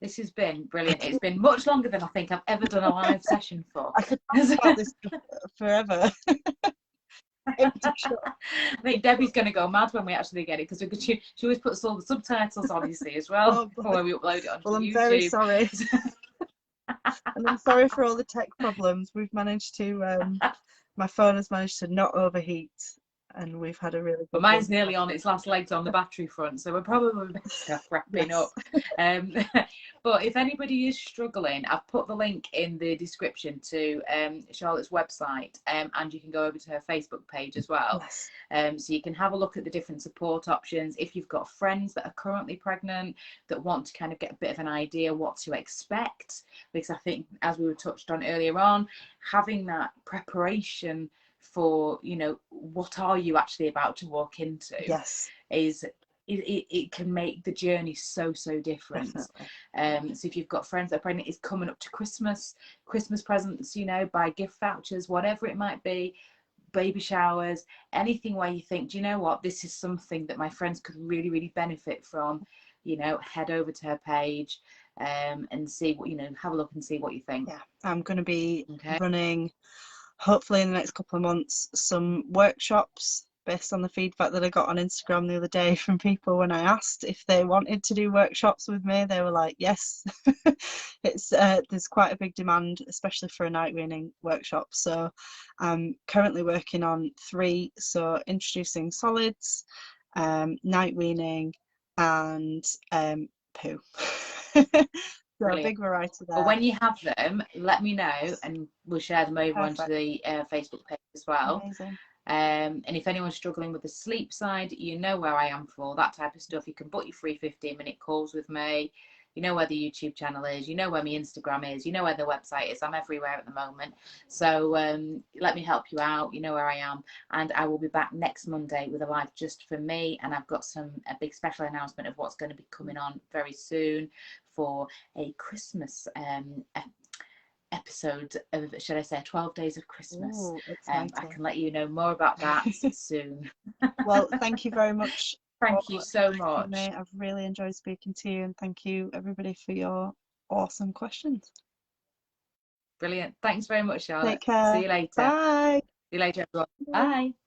This has been brilliant. It's been much longer than I think I've ever done a live session for. I could talk about this forever. I think Debbie's going to go mad when we actually get it, because she always puts all the subtitles on, you see, as well, when we upload it onto YouTube. I'm very sorry. And I'm sorry for all the tech problems. We've managed to, my phone has managed to not overheat, and we've had a really good. But mine's nearly on its last legs on the battery front, so we're probably better wrapping up. But if anybody is struggling, I've put the link in the description to Charlotte's website, and you can go over to her Facebook page as well. So you can have a look at the different support options. If you've got friends that are currently pregnant that want to kind of get a bit of an idea what to expect, because I think, as we were touched on earlier on, having that preparation for, you know, what are you actually about to walk into is it can make the journey so different. Definitely. So if you've got friends that are pregnant, it's coming up to Christmas presents, you know, buy gift vouchers, whatever it might be, baby showers, anything where you think, do you know what, this is something that my friends could really benefit from, you know, head over to her page and see what, you know, have a look and see what you think. Yeah, I'm going to be running, hopefully in the next couple of months, some workshops based on the feedback that I got on Instagram the other day from people. When I asked if they wanted to do workshops with me, they were like, yes. It's there's quite a big demand, especially for a night weaning workshop. So I'm currently working on 3, so introducing solids, night weaning, and poo. So a big variety there. But when you have them, let me know and we'll share them over onto the Facebook page as well. Amazing. And if anyone's struggling with the sleep side, you know where I am for all that type of stuff. You can book your free 15-minute calls with me. You know where the YouTube channel is. You know where my Instagram is. You know where the website is. I'm everywhere at the moment. So let me help you out. You know where I am. And I will be back next Monday with a live just for me. And I've got a big special announcement of what's going to be coming on very soon for a Christmas episode of, should I say, 12 Days of Christmas. Ooh, I can let you know more about that soon. Well, thank you very much. Thank you so much. I've really enjoyed speaking to you, and thank you everybody for your awesome questions. Brilliant. Thanks very much, Charlotte. Take care. See you later. Bye. See you later, everyone. Bye.